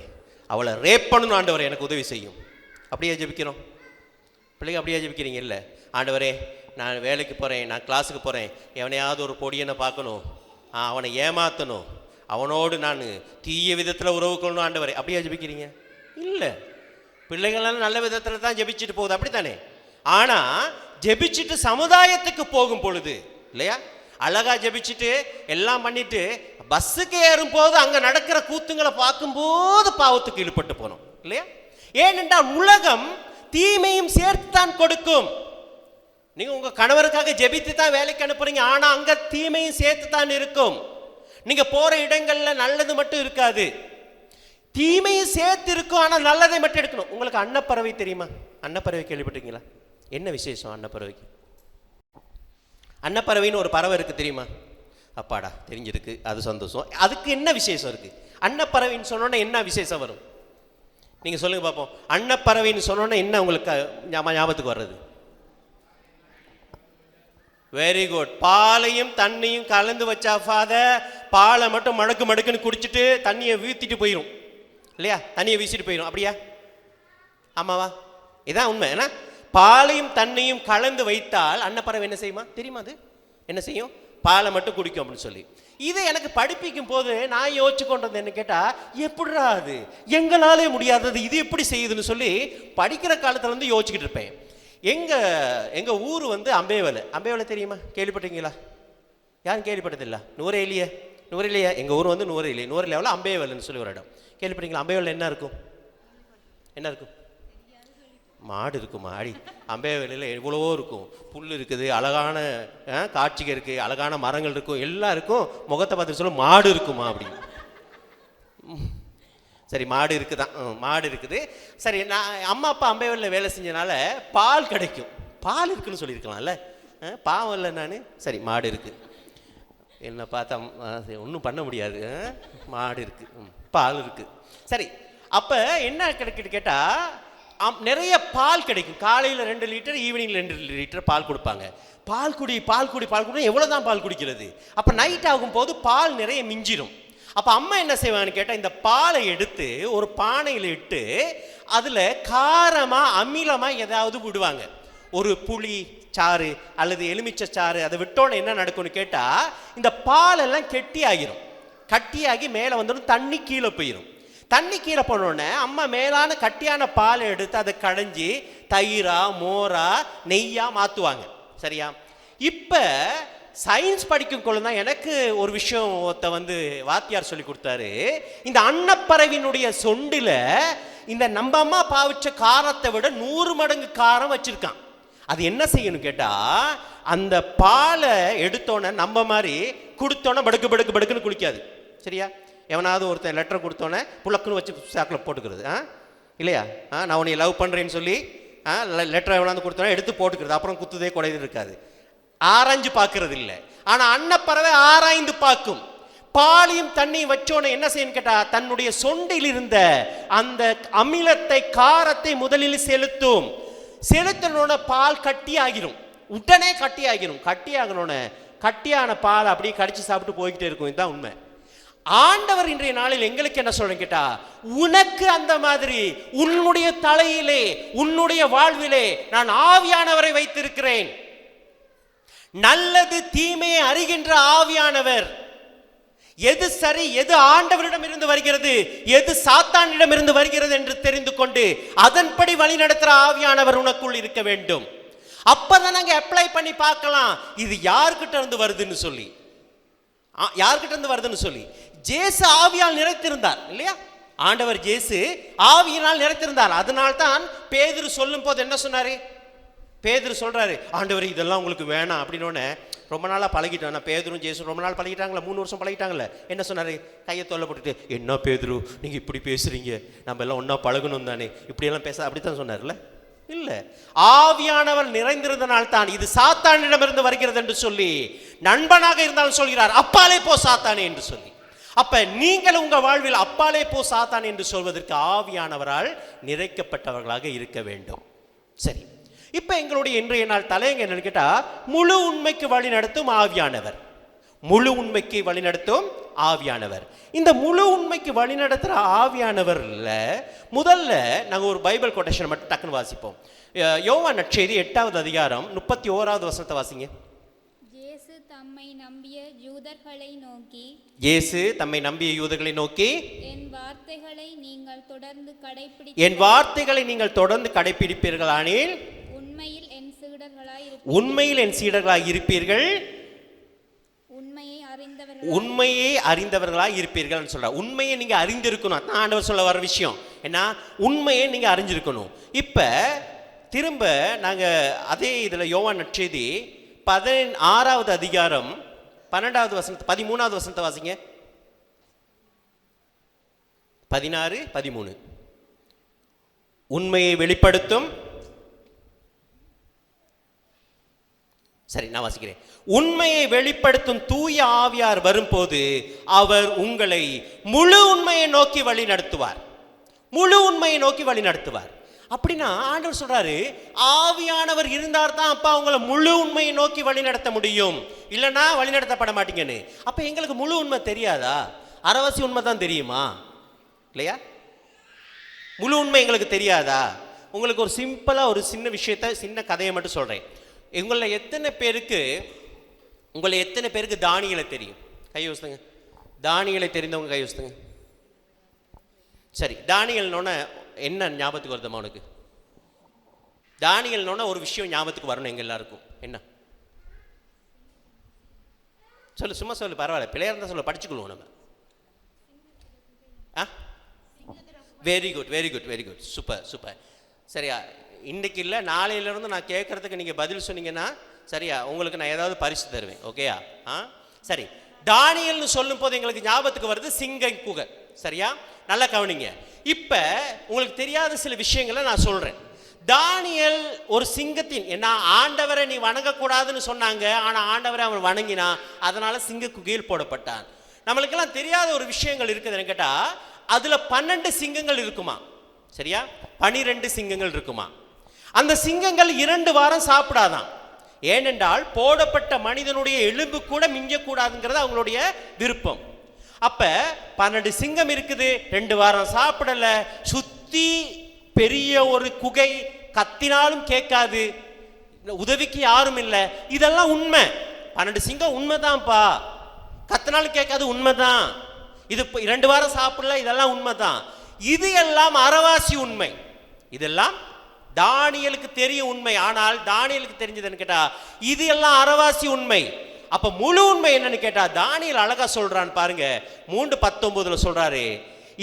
அவளை ரேப் பண்ணணும் ஆண்டவரே, எனக்கு உதவி செய்யும். அப்படியே ஜெபிக்கிறோம் பிள்ளைங்க? அப்படியே ஜெபிக்கிறீங்க? இல்லை, ஆண்டவரே நான் வேலைக்கு போகிறேன், நான் கிளாஸுக்கு போகிறேன், எவனையாவது ஒரு பொடியனை பார்க்கணும், அவனை ஏமாற்றணும், அவனோடு நான் தீய விதத்தில் உறவு கொள்ளணும் ஆண்டவரே, அப்படியே ஜெபிக்கிறீங்க? இல்லை, பிள்ளைகள்லாம் நல்ல விதத்தில் தான் ஜெபிச்சுட்டு போகுது, அப்படித்தானே? ஆனால் ஜெபிச்சுட்டு சமுதாயத்துக்கு போகும் பொழுது, இல்லையா, அழகா ஜெபிச்சுட்டு எல்லாம் பண்ணிட்டு பஸ்ஸுக்கு ஏறும் போது அங்கே நடக்கிற கூத்துங்களை பார்க்கும்போது பாவத்துக்கு ஈடுபட்டு போனோம், இல்லையா? ஏனென்றால் உலகம் தீமையும் சேர்த்து தான் கொடுக்கும். நீங்க உங்க கணவருக்காக ஜெபித்து தான் வேலைக்கு அனுப்புறீங்க, ஆனா அங்க தீமையும் சேர்த்து தான் இருக்கும். நீங்க போற இடங்கள்ல நல்லது மட்டும் இருக்காது, தீமையும் சேர்த்து இருக்கும். ஆனா நல்லதை மட்டும் எடுக்கணும். உங்களுக்கு அன்னப்பறவை தெரியுமா? அன்னப்பறவை கேள்விப்பட்டிருக்கீங்களா? என்ன விசேஷம் அன்னப்பறவைக்கு? அன்னப்பறவைன்னு ஒரு பறவை இருக்கு, தெரியுமா? அப்பாடா, தெரிஞ்சிருக்கு, அது சந்தோஷம். அதுக்கு என்ன விசேஷம் இருக்கு? அன்னப்பறவைன்னு சொன்னோன்னா என்ன விசேஷம் வரும்? நீங்க சொல்லுங்க பார்ப்போம். அன்னப்பறவைன்னு சொன்னோன்னா என்ன உங்களுக்கு ஞாபகத்துக்கு வர்றது? Very good. பாலையும் தண்ணியும் கலந்து வச்சா ஃபாதர், பாலை மட்டும் மடக்குன்னு குடிச்சிட்டு தண்ணியை வீத்திட்டு போயிடும், இல்லையா? தண்ணியை வீசிட்டு போயிடும், அப்படியா? ஆமாவா? இதான் உண்மை. ஏன்னா பாலையும் தண்ணியும் கலந்து வைத்தால் அன்னப்பறவை என்ன செய்யுமா தெரியுமா? அது என்ன செய்யும்? பாலை மட்டும் குடிக்கும் அப்படின்னு சொல்லி. இதை எனக்கு படிப்பிக்கும் போது நான் யோசிச்சு கொண்டது என்ன கேட்டால், எப்படிடா அது எங்களாலே முடியாதது இது எப்படி செய்யுதுன்னு சொல்லி படிக்கிற காலத்தில் யோசிச்சுக்கிட்டு இருப்பேன். எங்கள் ஊர் அம்பேவலை தெரியுமா? கேள்விப்பட்டீங்களா? யாரும் கேள்விப்பட்டதில்லை? நூறேலியா எங்கள் ஊர் நூறேலியாவில் அம்பேவலைன்னு சொல்லி ஒரு இடம் கேள்விப்பட்டீங்களா? அம்பேவலையில் என்ன இருக்கும்? மாடு இருக்குமா? அடி, அம்பேவலையில் எவ்வளவோ இருக்கும். புல் இருக்குது, அழகான காட்சிகள் இருக்குது, அழகான மரங்கள் இருக்கும், எல்லாம் இருக்கும். முகத்தை பார்த்து சொல்ல மாடு இருக்குமா அப்படின்னு. சரி, மாடு இருக்குது. சரி, நான் அம்மா அப்பா அம்பேவலையில் வேலை செஞ்சனால பால் கிடைக்கும். பால் இருக்குன்னு சொல்லியிருக்கலாம்ல, பாவம் இல்லை நான். சரி, மாடு இருக்குது. என்ன பார்த்தா ஒன்றும் பண்ண முடியாது. மாடு இருக்குது, பால் இருக்குது. சரி, அப்போ என்ன கிடைக்குது கேட்டால், நிறைய பால் கிடைக்கும். காலையில் 2 லிட்டர், ஈவினிங் 2 லிட்டர் பால் கொடுப்பாங்க. பால் குடி எவ்வளோ தான் பால் குடிக்கிறது? அப்போ நைட் ஆகும்போது பால் நிறைய மிஞ்சிடும். அப்போ அம்மா என்ன செய்வாங்கன்னு கேட்டால், இந்த பாலை எடுத்து ஒரு பானையில் இட்டு அதில் காரமாக அமிலமாக ஏதாவது விடுவாங்க. ஒரு புளி சாறு அல்லது எலுமிச்சை சாறு. அதை விட்டோன்னு என்ன நடக்கும்னு கேட்டால், இந்த பாலெல்லாம் கட்டியாகி மேலே வந்துடும், தண்ணி கீழே போயிடும். தண்ணி கீழே போனோடனே அம்மா மேலான கட்டியான பாலை எடுத்து அதை கடைஞ்சி தயிரா, மோரா, நெய்யா மாற்றுவாங்க. சரியா? இப்போ சயின்ஸ் படிக்கும் கொள்ள தான் எனக்கு ஒரு விஷயம் வாத்தியார் சொல்லி கொடுத்தாரு. இந்த அன்னப்பறவையினுடைய சொண்டில் இந்த நம்ம அம்மா பாவிச்ச காரத்தை விட 100 மடங்கு காரம் வச்சிருக்கான். அது என்ன செய்யணும் கேட்டால், அந்த பாலை எடுத்தோன்னே நம்ம மாதிரி கொடுத்தோன்னே படுக்குன்னு குளிக்காது. சரியா? எவனாவது ஒருத்தன் லெட்டர் கொடுத்தோன்னே புழக்குன்னு வச்சு சாக்கில் போட்டுக்கிறது இல்லையா? நான் உன்னை லவ் பண்ணுறேன்னு சொல்லி லெட்டர் எவனாவது கொடுத்தோன்னே எடுத்து போட்டுக்கிறது. அப்புறம் குத்துதே குறையுது இருக்காது. ஆராய்ஞ்சு பார்க்கறது இல்லை. ஆனால் அன்னப்பறவை ஆராய்ந்து பார்க்கும். பாலையும் தண்ணியும் வச்சோன்னே என்ன செய்யணும் கேட்டால், தன்னுடைய சொண்டில் இருந்த அந்த அமிலத்தை, காரத்தை முதலில் செலுத்தனோட பால் உடனே கட்டியாகணும்னு கட்டியான பால் அப்படியே கடிச்சு சாப்பிட்டு போய்கிட்டே இருக்கும். இதுதான் உண்மை. ஆண்டவர் இன்றைய நாளில் எங்களுக்கு என்ன சொல்றேன் கேட்டா, உனக்கு அந்த மாதிரி உன்னுடைய தலையிலே, உன்னுடைய வாழ்விலே நான் ஆவியானவரை வைத்திருக்கிறேன். நல்லது தீமையை அறிகின்ற ஆவியானவர். எது சரி, எது ஆண்டவரிடம் இருந்து வருகிறது, எது சாத்தானிடம் இருந்து வருகிறது என்று தெரிந்து கொண்டு அதன்படி வழி நடத்துகிற ஆவியானவர் உனக்குள் இருக்க வேண்டும். அப்பதான் நாங்க அப்ளை பண்ணி பார்க்கலாம் இது யார்கிட்ட இருந்து வருதுன்னு சொல்லி. ஜேசு ஆவியால் நிறைத்திருந்தார் இல்லையா? ஆண்டவர் ஜேசு ஆவியினால் நிறைத்திருந்தார். அதனால்தான் பேதுரு சொல்லும் போது என்ன சொன்னாரு? பேதுரு சொல்றாரு, ஆண்டவர் இதெல்லாம் உங்களுக்கு வேணாம் அப்படின்னு. ரொம்ப நாளாக பழகிட்டோம். பேதுரும் ஜேசு ரொம்ப நாள் பழகிட்டாங்களா? 3 வருஷம் பழகிட்டாங்களே. என்ன சொன்னார்? கையை தொல்லை போட்டுட்டு, என்ன பேதுரு நீங்கள் இப்படி பேசுகிறீங்க, நம்ம எல்லாம் ஒன்றா பழகணும் தானே, இப்படியெல்லாம் பேச அப்படித்தான் சொன்னார்ல? இல்லை, ஆவியானவர் நிறைந்திருந்தனால்தான் இது சாத்தானிடமிருந்து வருகிறது என்று சொல்லி நண்பனாக இருந்தாலும் சொல்கிறார், அப்பாலே போ சாத்தானே என்று சொல்லி. அப்ப நீங்கள் உங்க வாழ்வில் அப்பாலே போ சாத்தானே என்று சொல்வதற்கு ஆவியானவரால் நிறைக்கப்பட்டவர்களாக இருக்க வேண்டும். சரி, இப்ப எங்களுடைய இன்றைய நாள் தலையங்க என்னன்னு கேட்டா, முழு உண்மைக்கு வழி நடத்தும் ஆவியானவர். முழு உண்மைக்கு வழி நடத்தும் ஆவியானவர். இந்த முழு உண்மைக்கு வழி நடத்துகிற ஆவியானவர்ல முதல்ல நாங்கள் ஒரு பைபிள் கொட்டேஷன் மட்டும் டக்குன்னு வாசிப்போம். யோவான் நற்செய்தி 8வது அதிகாரம் 31வது வசனத்தை வாசிங்க. இயேசு தம்மை நம்பிய யூதர்களை நோக்கி என் வார்த்தைகளை நீங்கள் தொடர்ந்து கடைப்பிடிப்பீர்களானில் உண்மையில் என் சீடர்களாய் இருப்பீர்கள், உண்மையை அறிந்தவர்களாய் இருப்பீர்கள் சொல்ற. உண்மையை நீங்க அறிந்திருக்கணும். அதான் ஆண்டவர் சொல்ல வர விஷயம் என்ன, உண்மையை நீங்க அறிஞ்சிருக்கணும். இப்ப திரும்ப நாங்க அதே இதுல யோவான் நற்செய்தி 16வது அதிகாரம் 12வது வசனத்தை 13வது வசனத்தை வாசிங்க. 16, 13. உண்மையை வெளிப்படுத்தும், சரி நான் வாசிக்கிறேன். உண்மையை வெளிப்படுத்தும் தூய ஆவியார் வரும்போது அவர் உங்களை முழு உண்மையை நோக்கி வழி நடத்துவார். முழு உண்மையை நோக்கி வழி நடத்துவார். அப்படின்னா ஆண்டவர் சொல்றாரு, ஆவியானவர் இருந்தார் தான் அப்பா உங்களை முழு உண்மையை நோக்கி வழி நடத்த முடியும், இல்லைன்னா வழி நடத்தப்பட மாட்டீங்கன்னு. அப்ப எங்களுக்கு முழு உண்மை தெரியாதா? அரைவாசி உண்மை தான் தெரியுமா இல்லையா? முழு உண்மை எங்களுக்கு தெரியாதா? உங்களுக்கு ஒரு சிம்பிளா ஒரு சின்ன விஷயத்த, சின்ன கதையை மட்டும் சொல்றேன். உங்களை எத்தனை பேருக்கு தானியலை தெரியும்? கை உசுங்க. தானியலை தெரிந்தவங்க கை உசுங்க. சரி, தானியல்னோடனே என்ன ஞாபகத்துக்கு வருதுமா உனக்கு? தானியல்னோடனே ஒரு விஷயம் ஞாபகத்துக்கு வரணும் எங்கள் எல்லாருக்கும். என்ன சொல்லு, சும்மா சொல்லு, பரவாயில்ல, பிள்ளையா இருந்தால் சொல்ல, படிச்சுக்கொள்வோம் நம்ம. Very good, very good, very good, super super. சரியா, இன்றைக்கு இல்லை நாளையிலேருந்து நான் கேட்குறதுக்கு நீங்கள் பதில் சொன்னீங்கன்னா சரியா உங்களுக்கு நான் ஏதாவது பரிசு தருவேன். ஓகேயா? சரி, தானியல்னு சொல்லும் போது எங்களுக்கு ஞாபகத்துக்கு வருது சிங்கம் குகை. சரியா, நல்லா கவனிங்க. இப்போ உங்களுக்கு தெரியாத சில விஷயங்களை நான் சொல்கிறேன். தானியல் ஒரு சிங்கத்தின், என்ன, ஆண்டவரை நீ வணங்கக்கூடாதுன்னு சொன்னாங்க, ஆனால் ஆண்டவரை அவன் வணங்கினா, அதனால சிங்க குகையில் போடப்பட்டான். நம்மளுக்கெல்லாம் தெரியாத ஒரு விஷயங்கள் இருக்குதுன்னு கேட்டால், அதில் 12 சிங்கங்கள் இருக்குமா? சரியா, 12 சிங்கங்கள் இருக்குமா? அந்த சிங்கங்கள் 2 வாரம் சாப்பிடாதான். ஏனென்றால் போடப்பட்ட மனிதனுடைய எலும்பு கூட மிஞ்சக்கூடாதுங்கிறது அவங்களுடைய விருப்பம். அப்ப 12 சிங்கம் இருக்குது, 2 வாரம் சாப்பிடல, சுத்தி பெரிய ஒரு குகை, கத்தினாலும் கேட்காது, உதவிக்கு யாரும் இல்லை. இதெல்லாம் உண்மை. 12 சிங்கம் உண்மைதான்ப்பா, கத்தினாலும் கேட்காது, உண்மைதான். இது 2 வாரம் சாப்பிடல, இதெல்லாம் உண்மைதான். இது எல்லாம் அறவாசி உண்மை. இதெல்லாம் தானியலுக்கு தெரியும் உண்மை. ஆனால் தானியலுக்கு தெரிஞ்சதுன்னு கேட்டா இது எல்லாம் அறவாசி உண்மை. அப்ப முழு உண்மை என்னன்னு கேட்டா தானியல் அழகா சொல்றான் பாருங்க. 3:19 சொல்றாரு,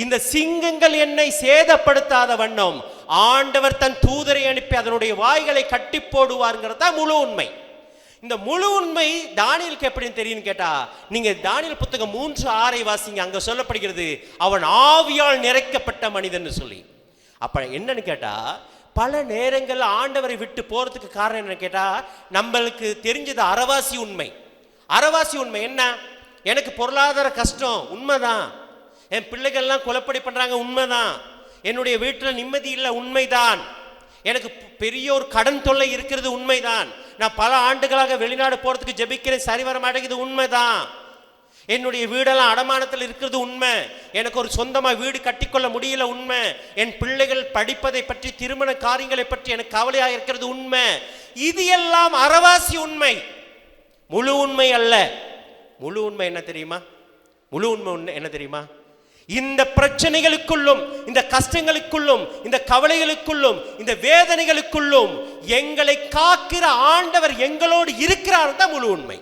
இந்த சிங்கங்கள் என்னை சேதப்படுத்தாத வண்ணம் ஆண்டவர் தன் தூதரை அனுப்பி அதனுடைய வாய்களை கட்டி போடுவாருங்கிறதா முழு உண்மை. இந்த முழு உண்மை தானியலுக்கு எப்படின்னு தெரியும் கேட்டா, நீங்க தானியல் புத்தகம் 3:6 வாசிங்க. அங்க சொல்லப்படுகிறது அவன் ஆவியால் நிறைக்கப்பட்ட மனிதன் சொல்லி. அப்ப என்னன்னு கேட்டா, பல நேரங்கள் ஆண்டவரை விட்டு போறதுக்கு காரணம் என்ன கேட்டா, நம்மளுக்கு தெரிஞ்சது அறவாசி உண்மை. அறவாசி உண்மை என்ன? எனக்கு பொருளாதார கஷ்டம், உண்மைதான். என் பிள்ளைகள்லாம் கொலைப்படி பண்றாங்க, உண்மைதான். என்னுடைய வீட்டில் நிம்மதி இல்லை, உண்மைதான். எனக்கு பெரிய ஒரு கடன் தொல்லை இருக்கிறது, உண்மைதான். நான் பல ஆண்டுகளாக வெளிநாடு போறதுக்கு ஜெபிக்கிறேன், சரி வர மாட்டேங்குது, உண்மைதான். என்னுடைய வீடெல்லாம் அடமானத்தில் இருக்கிறது உண்மை. எனக்கு ஒரு சொந்தமாக வீடு கட்டிக்கொள்ள முடியல, உண்மை. என் பிள்ளைகள் படிப்பதை பற்றி, திருமண காரியங்களை பற்றி எனக்கு கவலையாக இருக்கிறது, உண்மை. இது எல்லாம் அறவாசி உண்மை, முழு உண்மை அல்ல. முழு உண்மை என்ன தெரியுமா? முழு உண்மை என்ன தெரியுமா? இந்த பிரச்சனைகளுக்குள்ளும், இந்த கஷ்டங்களுக்குள்ளும், இந்த கவலைகளுக்குள்ளும், இந்த வேதனைகளுக்குள்ளும் எங்களை காக்கிற ஆண்டவர் எங்களோடு இருக்கிறார் தான் முழு உண்மை.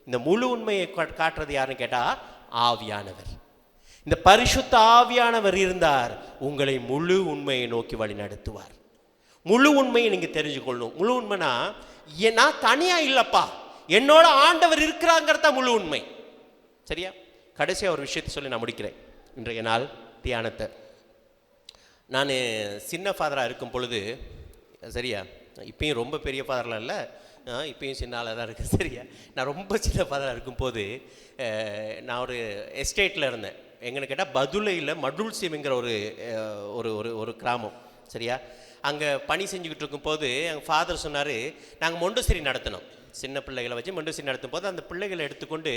இந்த முழு உண்மையை காட்டுறது யாருன்னு கேட்டா ஆவியானவர். இந்த பரிசுத்த ஆவியானவர் இருந்தார், உங்களை முழு உண்மையை நோக்கி வழி நடத்துவார். முழு உண்மையை நீங்க தெரிஞ்சுக்கொள்ளணும். முழு உண்மைனா நான் தனியா இல்லப்பா, என்னோட ஆண்டவர் இருக்கிறாங்கிறத முழு உண்மை. சரியா? கடைசியா ஒரு விஷயத்தை சொல்லி நான் முடிக்கிறேன் இன்றைய நாள் தியானத்தை. நான் சின்ன ஃபாதராக இருக்கும் பொழுது, சரியா, இப்பயும் ரொம்ப பெரிய ஃபாதர்லாம் இல்லை, இப்பயும் சின்ன ஆளாக தான் இருக்குது. சரியா, நான் ரொம்ப சின்ன ஃபாதராக இருக்கும்போது நான் ஒரு எஸ்டேட்டில் இருந்தேன். எங்கன்னு கேட்டால் பதுளையில் மடுல்சிம்ங்கிற ஒரு கிராமம். சரியா, அங்கே பணி செஞ்சுக்கிட்டு இருக்கும்போது எங்கள் ஃபாதர் சொன்னார், நாங்கள் மொண்டசரி நடத்தினோம். சின்ன பிள்ளைகளை வச்சு மொண்டசரி நடத்தும் போது அந்த பிள்ளைகளை எடுத்துக்கொண்டு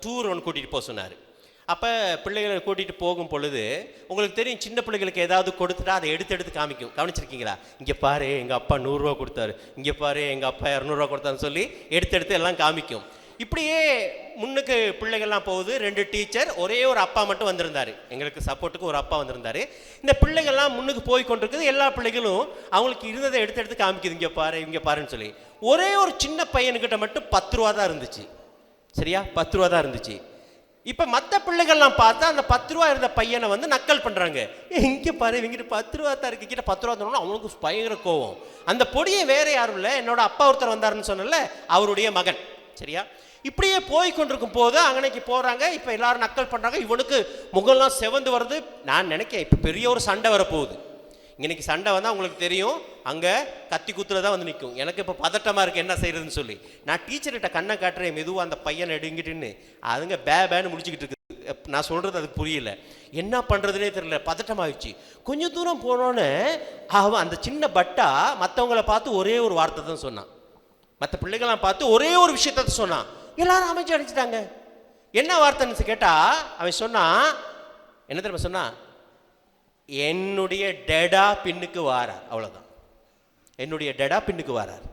டூர் ஒன்று கூட்டிகிட்டு போக சொன்னார். அப்போ பிள்ளைகளை கூட்டிகிட்டு போகும் பொழுது உங்களுக்கு தெரியும், சின்ன பிள்ளைகளுக்கு ஏதாவது கொடுத்துட்டா அதை எடுத்து காமிக்கும். கவனிச்சிருக்கீங்களா? இங்கே பாரு எங்கள் அப்பா 100 ரூபா கொடுத்தாரு, இங்கே பாரு எங்கள் அப்பா 200 ரூபா கொடுத்தாருன்னு சொல்லி எடுத்து எல்லாம் காமிக்கும். இப்படியே முன்னுக்கு பிள்ளைகள்லாம் போகுது. 2 டீச்சர், ஒரே ஒரு அப்பா மட்டும் வந்திருந்தார். எங்களுக்கு சப்போர்ட்டுக்கு ஒரு அப்பா வந்திருந்தார். இந்த பிள்ளைகள்லாம் முன்னுக்கு போய் கொண்டிருக்குது. எல்லா பிள்ளைகளும் அவங்களுக்கு இருந்ததை எடுத்து காமிக்குது, இங்கே பாரு இங்கே பாருன்னு சொல்லி. ஒரே ஒரு சின்ன பையனுக்கிட்ட மட்டும் 10 ரூபா தான் இருந்துச்சு. சரியா, 10 ரூபா தான் இருந்துச்சு. இப்போ மற்ற பிள்ளைகள்லாம் பார்த்தா அந்த 10 ரூபா இருந்த பையனை வந்து நக்கல் பண்ணுறாங்க. இங்கே பாரு இவங்கிட்ட 10 ரூபா தான் இருக்கு, கிட்ட 10 ரூபா தரணும். அவனுக்கு பயங்கர கோவம். அந்த பொடியை வேற யாரும் இல்லை, என்னோட அப்பா ஒருத்தர் வந்தாருன்னு சொன்னல, அவருடைய மகன். சரியா, இப்படியே போய் கொண்டிருக்கும் போது அங்கனைக்கு போகிறாங்க. இப்போ எல்லாரும் நக்கல் பண்ணுறாங்க. இவனுக்கு முகம்லாம் செவந்து வருது. நான் நினைக்கிறேன் இப்போ பெரிய ஒரு சண்டை வரப்போகுது. இன்னைக்கு சண்டை வந்தால் உங்களுக்கு தெரியும், அங்கே கத்தி குத்துல தான் வந்து நிற்கும். எனக்கு இப்போ பதட்டமாக இருக்குது என்ன செய்யறதுன்னு சொல்லி நான் டீச்சர்கிட்ட கண்ணை காட்டுறேன், மெதுவாக அந்த பையனை எடுங்கிட்டுன்னு. அதுங்க பேன்னு முடிச்சுக்கிட்டு இருக்குது. நான் சொல்கிறது அதுக்கு புரியல, என்ன பண்ணுறதுனே தெரியல, பதட்டமாகிடுச்சு. கொஞ்சம் தூரம் போனோன்னே அவன் அந்த சின்ன பட்டா மற்றவங்கள பார்த்து ஒரே ஒரு வார்த்தை தான் சொன்னான். மற்ற பிள்ளைகள்லாம் பார்த்து ஒரே ஒரு விஷயத்த சொன்னான். எல்லாரும் அமைச்சு அடிச்சிட்டாங்க. என்ன வார்த்தைன்னு கேட்டால் அவன் சொன்னான், என்ன தெரியுமா சொன்னான்? என்னுடைய டெடா பின்னுக்கு வாரார். அவ்வளோதான், என்னுடைய டெடா பின்னுக்கு வாரார்.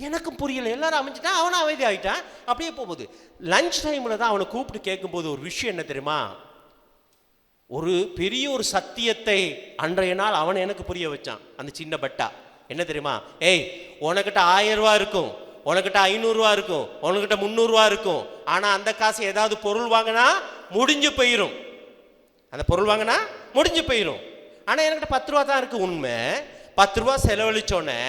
எனக்கும் புரியலை. எல்லாரும் அமைஞ்சிட்டான், அவனும் அமைதி ஆகிட்டான். அப்படியே போகுது. லஞ்ச் டைமில் தான் அவனை கூப்பிட்டு கேட்கும்போது ஒரு விஷயம் என்ன தெரியுமா, ஒரு பெரிய ஒரு சத்தியத்தை அன்றைய நாள் அவனை எனக்கு புரிய வச்சான். அந்த சின்ன பட்டா என்ன தெரியுமா, ஏய் உனக்கிட்ட 1000 ரூபா இருக்கும், உனக்கிட்ட 500 ரூபா இருக்கும், உனக்கிட்ட 300 ரூபா இருக்கும். ஆனால் அந்த காசு ஏதாவது பொருள் வாங்கினா முடிஞ்சு போயிடும். அந்த பொருள் வாங்கினா முடிஞ்சு போயிடும். ஆனால் என்கிட்ட 10 ரூபா தான் இருக்கு. உண்மை, 10 ரூபா செலவழிச்சோன்னே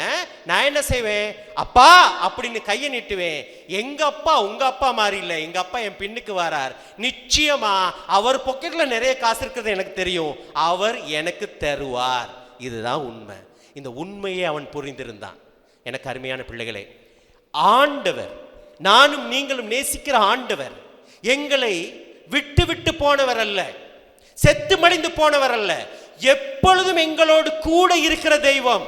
நான் என்ன செய்வேன், அப்பா அப்படின்னு கையை நீட்டுவேன். எங்க அப்பா உங்க அப்பா மாதிரி இல்லை, எங்க அப்பா என் பின்னுக்கு வரார். நிச்சயமா அவர் பாக்கெட்ல நிறைய காசு இருக்கிறது எனக்கு தெரியும், அவர் எனக்கு தருவார். இதுதான் உண்மை. இந்த உண்மையை அவன் புரிந்திருந்தான். எனக்கு அருமையான பிள்ளைகளே, ஆண்டவர், நானும் நீங்களும் நேசிக்கிற ஆண்டவர் எங்களை விட்டு விட்டு போனவர் அல்ல, செத்து மடிந்து போனவர் அல்ல. எப்பொழுதும் எங்களோடு கூட இருக்கிற தெய்வம்,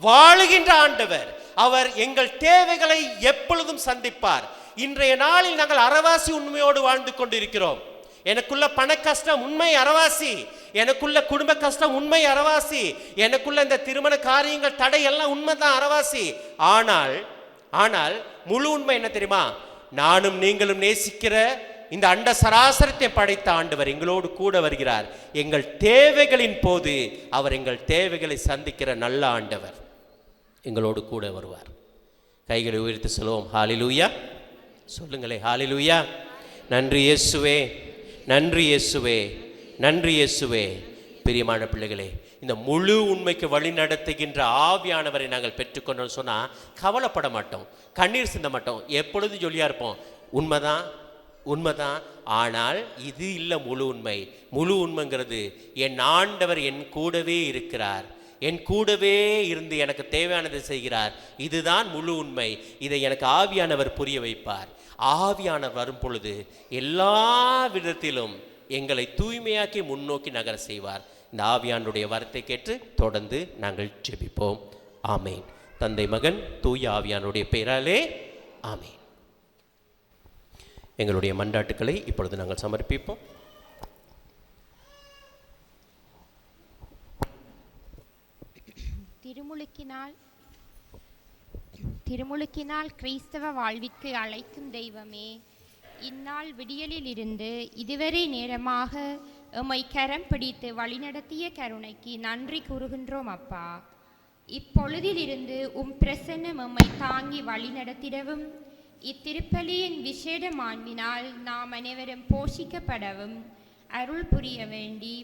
வாழுகின்ற ஆண்டவர். அவர் எங்கள் தேவைகளை எப்பொழுதும் சந்திப்பார். இன்றைய நாளில் நாங்கள் அறவாசி உண்மையோடு வாழ்ந்து கொண்டிருக்கிறோம். எனக்குள்ள பண கஷ்டம் உண்மை அறவாசி, எனக்குள்ள குடும்ப கஷ்டம் உண்மை அறவாசி, எனக்குள்ள இந்த திருமண காரியங்கள் தடை எல்லாம் உண்மைதான் அறவாசி. ஆனால் முழு உண்மை என்ன தெரியுமா, நானும் நீங்களும் நேசிக்கிற இந்த அண்ட சராசரத்தை படைத்த ஆண்டவர் எங்களோடு கூட வருகிறார். எங்கள் தேவைகளின் போது அவர் எங்கள் தேவைகளை சந்திக்கிற நல்ல ஆண்டவர் எங்களோடு கூட வருவார். கைகளை உயர்த்தி சொல்லுவோம், ஹalleluya. சொல்லுங்களே, ஹalleluya. நன்றி இயேசுவே, நன்றி இயேசுவே, நன்றி இயேசுவே. பிரியமான பிள்ளைகளே, இந்த முழு உண்மைக்கு வழி நடத்துகின்ற ஆவியானவரை நாங்கள் பெற்றுக்கொண்டோம் சொன்னால் கவலைப்பட மாட்டோம், கண்ணீர் சிந்த மாட்டோம், எப்பொழுதும் ஜொலியாக இருப்போம். உண்மைதான், உண்மைதான். ஆனால் இது இல்லை முழு உண்மை. முழு உண்மைங்கிறது என் ஆண்டவர் என் கூடவே இருக்கிறார், என் கூடவே இருந்து எனக்கு தேவையானதை செய்கிறார். இதுதான் முழு உண்மை. இதை எனக்கு ஆவியானவர் புரிய வைப்பார். ஆவியானவர் வரும் பொழுது எல்லா விதத்திலும் எங்களை தூய்மையாக்கி முன்னோக்கி நகர செய்வார். இந்த ஆவியானுடைய வார்த்தை கேட்டு தொடர்ந்து நாங்கள் ஜெபிப்போம். ஆமேன். தந்தை, மகன், தூய ஆவியானுடைய பெயராலே ஆமேன். எங்களுடைய மன்றாட்டுக்களை இப்பொழுது நாங்கள் சமர்ப்பிப்போம். திருமுழுக்கினால் கிறிஸ்தவ வாழ்விற்கு அழைக்கும் தெய்வமே, இந்நாள் விடியலில் இருந்து இதுவரை நேரமாக எம்மை கரம் பிடித்து வழிநடத்திய கருணைக்கு நன்றி கூறுகின்றோம் அப்பா. இப்பொழுதிலிருந்து பிரசன்னம் எம்மை தாங்கி வழிநடத்திடவும், இத்திருப்பலியின் விசேட மாண்பினால் நாம் அனைவரும் போஷிக்கப்படவும் அருள் புரிய வேண்டி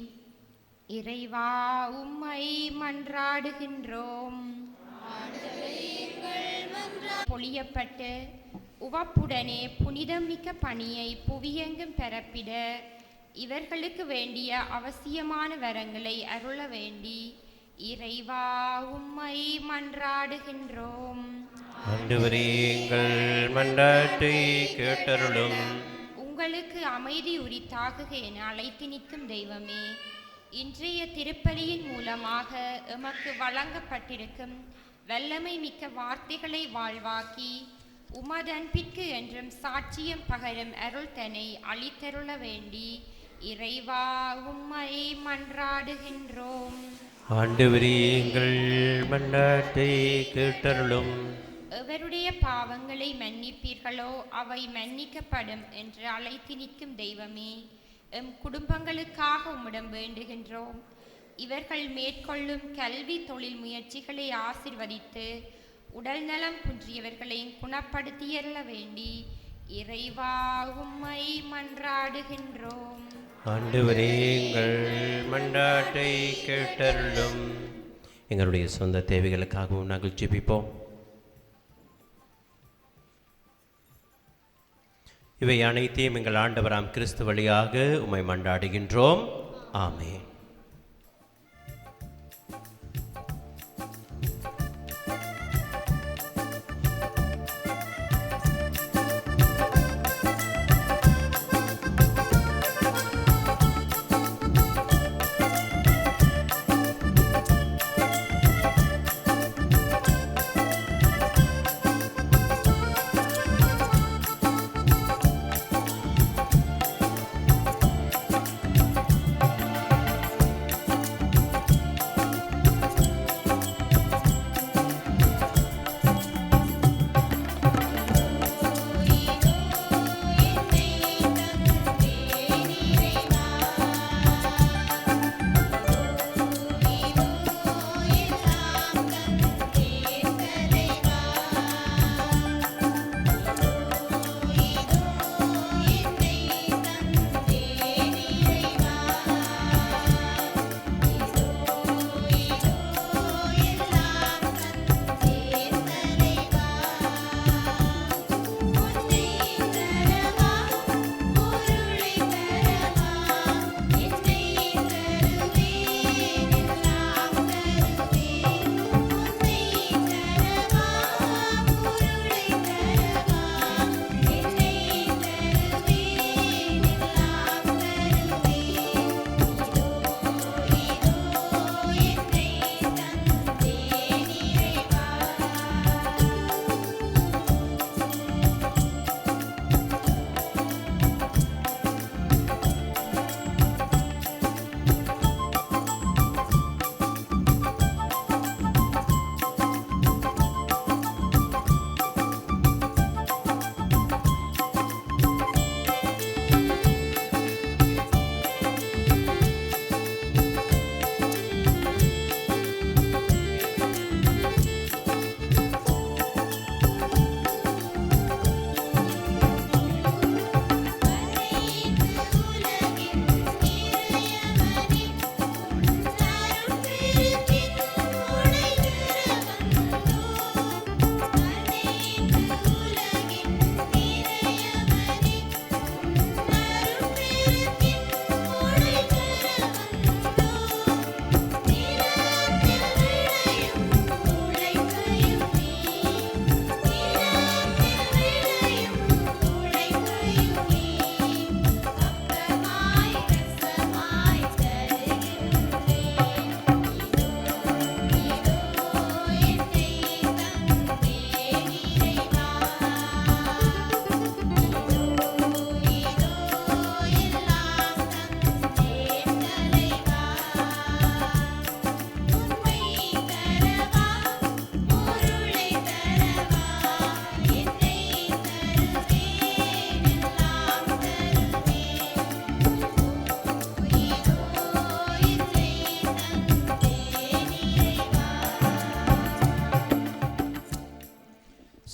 இறைவா உம்மை மன்றாடுகின்றோம். பொழியப்பட்டு உவப்புடனே புனிதம் மிக்க பணியை புவியெங்கும் பரப்பிட இவர்களுக்கு வேண்டிய அவசியமான வரங்களை அருள வேண்டி இறைவா உம்மை மன்றாடுகின்றோம். ஆண்டவரே, எங்கள் மன்றாட்டை கேட்டருளும். உங்களுக்கு அமைதி உரித்தாகுக என அழைத்து நிற்கும் தெய்வமே, இன்றைய திருப்பலியின் மூலமாக எமக்கு வழங்கப்பட்டிருக்கும் வல்லமை மிக்க வார்த்தைகளை வாழ்வாக்கி உமது அன்பிற்கு என்றும் சாட்சியம் பகரும் அருள் தன்னை அளித்தருள வேண்டி இறைவா உம்மை மன்றாடுகின்றோம். ஆண்டவரே, எங்கள் மன்றாட்டை கேட்டருளும். எவருடைய பாவங்களை மன்னிப்பீர்களோ அவை மன்னிக்கப்படும் என்று அழைத்து நிற்கும் தெய்வமே, எம் குடும்பங்களுக்காக உம்மிடம் வேண்டுகின்றோம். இவர்கள் மேற்கொள்ளும் கல்வி தொழில் முயற்சிகளை ஆசிர்வதித்து உடல் நலம் குன்றியவர்களை குணப்படுத்தியருள வேண்டி இறைவா உம்மை மன்றாடுகின்றோம். ஆண்டவரே, எங்கள் மன்றாட்டை கேட்டருளும். எங்களுடைய சொந்த தேவைகளுக்காகவும் நாங்கள் ஜெபிப்போம். இவை அனைத்தையும் எங்கள் ஆண்டவராம் கிறிஸ்து வழியாக உம்மை மன்றாடுகின்றோம். ஆமென்.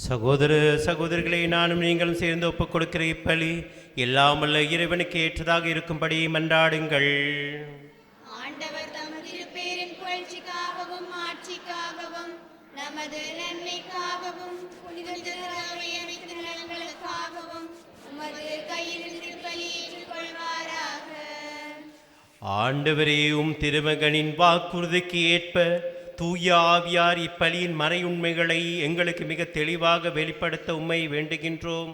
சகோதர சகோதரிகளை நானும் நீங்களும் சேர்ந்து ஒப்புக் கொடுக்கிற இப்பலி எல்லாம் வல்ல இறைவனுக்கு ஏற்றதாக இருக்கும்படி மன்றாடுங்கள். ஆண்டவர் தம் திருப்பேரின் புகழ்ச்சிக்காகவும் ஆட்சிக்காகவும் நமது நன்மைக்காகவும் புனித அனைத்து நலன்களுக்காகவும் உமது கையில் திருப்பலி ஏற்றுக்கொள்வாராக. ஆண்டவரே, திருமகனின் வாக்குறுதிக்கு ஏற்ப தூய ஆவியார் இப்பலியின் மறையுண்மைகளை எங்களுக்கு மிக தெளிவாக வெளிப்படுத்த உம்மை வேண்டுகின்றோம்.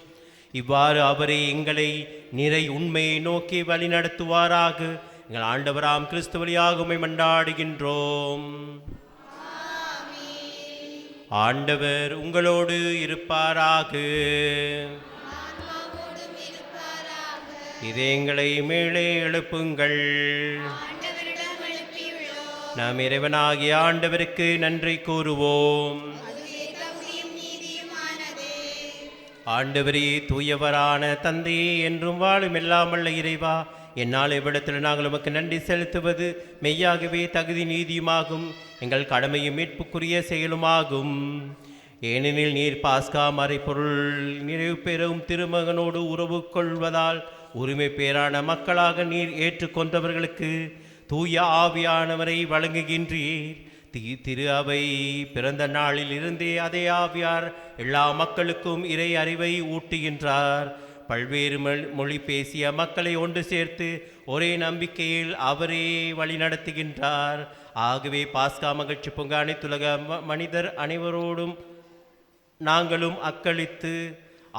இவ்வாறு அவரே எங்களை நிறை உண்மையை நோக்கி வழிநடத்துவாராக. எங்கள் ஆண்டவராம் கிறிஸ்து வழியாக உம்மை மன்றாடுகின்றோம். ஆண்டவர் உங்களோடு இருப்பாராக. இதயங்களை மேலே எழுப்புங்கள். நாம் இறைவனாகிய ஆண்டவருக்கு நன்றி கூறுவோம். ஆண்டவரே, தூயவரான தந்தையே, என்றும் வாழும் எல்லாமல்ல இறைவா, என்னால் எவ்விடத்தில் நாங்கள் உமக்கு நன்றி செலுத்துவது மெய்யாகவே தகுதி நீதியுமாகும், எங்கள் கடமையும் மீட்புக்குரிய செயலுமாகும். ஏனெனில் நீர் பாஸ்கா மறைப்பொருள் நிறைவு பெறும் திருமகனோடு உறவு கொள்வதால் உரிமை பேரான மக்களாக நீர் ஏற்றுக்கொண்டவர்களுக்கு தூய ஆவியானவரை வழங்குகின்றீர். திரு அவை பிறந்த நாளில் இருந்தே அதே ஆவியார் எல்லா மக்களுக்கும் இறை அறிவை ஊட்டுகின்றார். பல்வேறு மொழி பேசிய மக்களை ஒன்று சேர்த்து ஒரே நம்பிக்கையில் அவரே வழிநடத்துகின்றார். ஆகவே பாஸ்கா மகிழ்ச்சி பொங்க அனைத்துலக மனிதர் அனைவரோடும் நாங்களும் அக்களித்து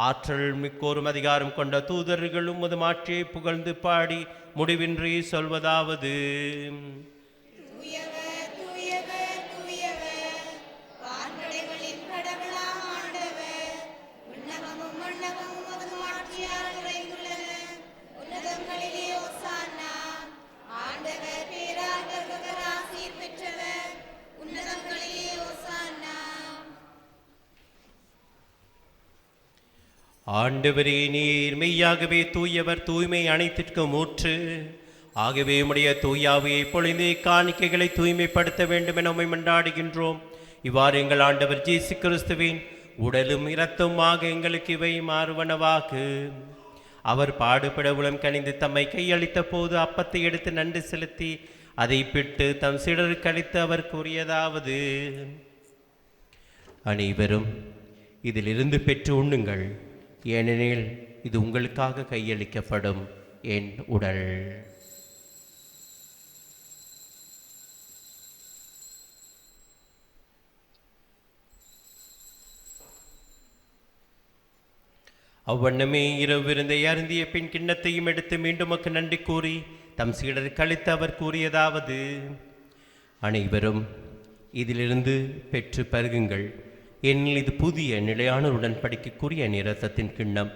ஆற்றல் மிக்கோரும் அதிகாரம் கொண்ட தூதர்களும் முதுமாட்சியை புகழ்ந்து பாடி முடிவின்றி சொல்வதாவது: ஆண்டவரே, நீர் மெய்யாகவே தூயவர், தூய்மை அனைத்திற்கும் ஊற்று. ஆகவே உம்முடைய தூயாவையை பொழிந்து காணிக்கைகளை தூய்மைப்படுத்த வேண்டும் என உம்மை மன்றாடுகின்றோம். இவ்வாறு எங்கள் ஆண்டவர் இயேசு கிறிஸ்துவின் உடலும் இரத்தமாக எங்களுக்கு இவை மாறுவனவாக. அவர் பாடுபட உளம் கனிந்து தம்மை கையளித்த போது அப்பத்தை எடுத்து நன்றி செலுத்தி அதை பிட்டு தம் சீடருக்கு அளித்து அவர் கூறியதாவது: அனைவரும் இதிலிருந்து பெற்று உண்ணுங்கள், ஏனெனில் இது உங்களுக்காக கையளிக்கப்படும் என் உடல். அவ்வண்ணமே இரவு விருந்தை அருந்திய பின் கிண்ணத்தையும் எடுத்து மீண்டும் நன்றி கூறி தம் சீடருக்கு அளித்து அவர் கூறியதாவது: அனைவரும் இதிலிருந்து பெற்று பருகுங்கள், ஏனெனில் இது புதிய நிலையான உடன்படிக்கைக்குரிய இரத்தத்தின் கிண்ணம்.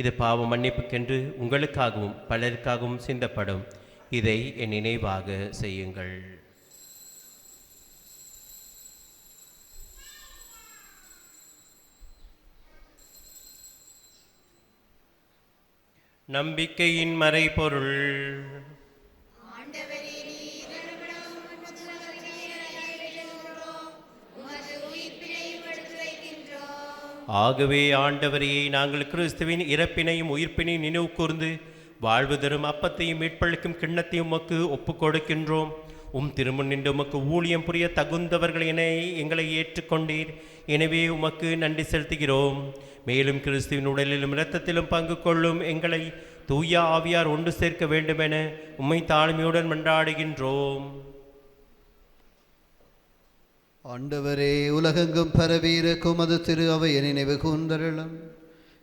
இது பாவ மன்னிப்புக்கென்று உங்களுக்காகவும் பலருக்காகவும் சிந்தப்படும். இதை என் நினைவாக செய்யுங்கள். நம்பிக்கையின் மறைபொருள். ஆகவே ஆண்டவரே, நாங்கள் கிறிஸ்துவின் இறப்பினையும் உயிர்ப்பினையும் நினைவு கூர்ந்து வாழ்வு தரும் அப்பத்தையும் மீட்பளிக்கும் கிண்ணத்தையும் உமக்கு ஒப்புக் கொடுக்கின்றோம். திருமுன் நின்று உமக்கு ஊழியம் புரிய தகுந்தவர்கள் என எங்களை ஏற்றுக்கொண்டீர். எனவே உமக்கு நன்றி செலுத்துகிறோம். மேலும் கிறிஸ்துவின் உடலிலும் இரத்தத்திலும் பங்கு கொள்ளும் எங்களை தூய ஆவியார் ஒன்று சேர்க்க வேண்டுமென உம்மை தாழ்மையுடன் மன்றாடுகின்றோம். ஆண்டவரே, உலகெங்கும் பரவியிருக்கும் அது திரு அவையை நினைவு கூர்ந்தருளும்.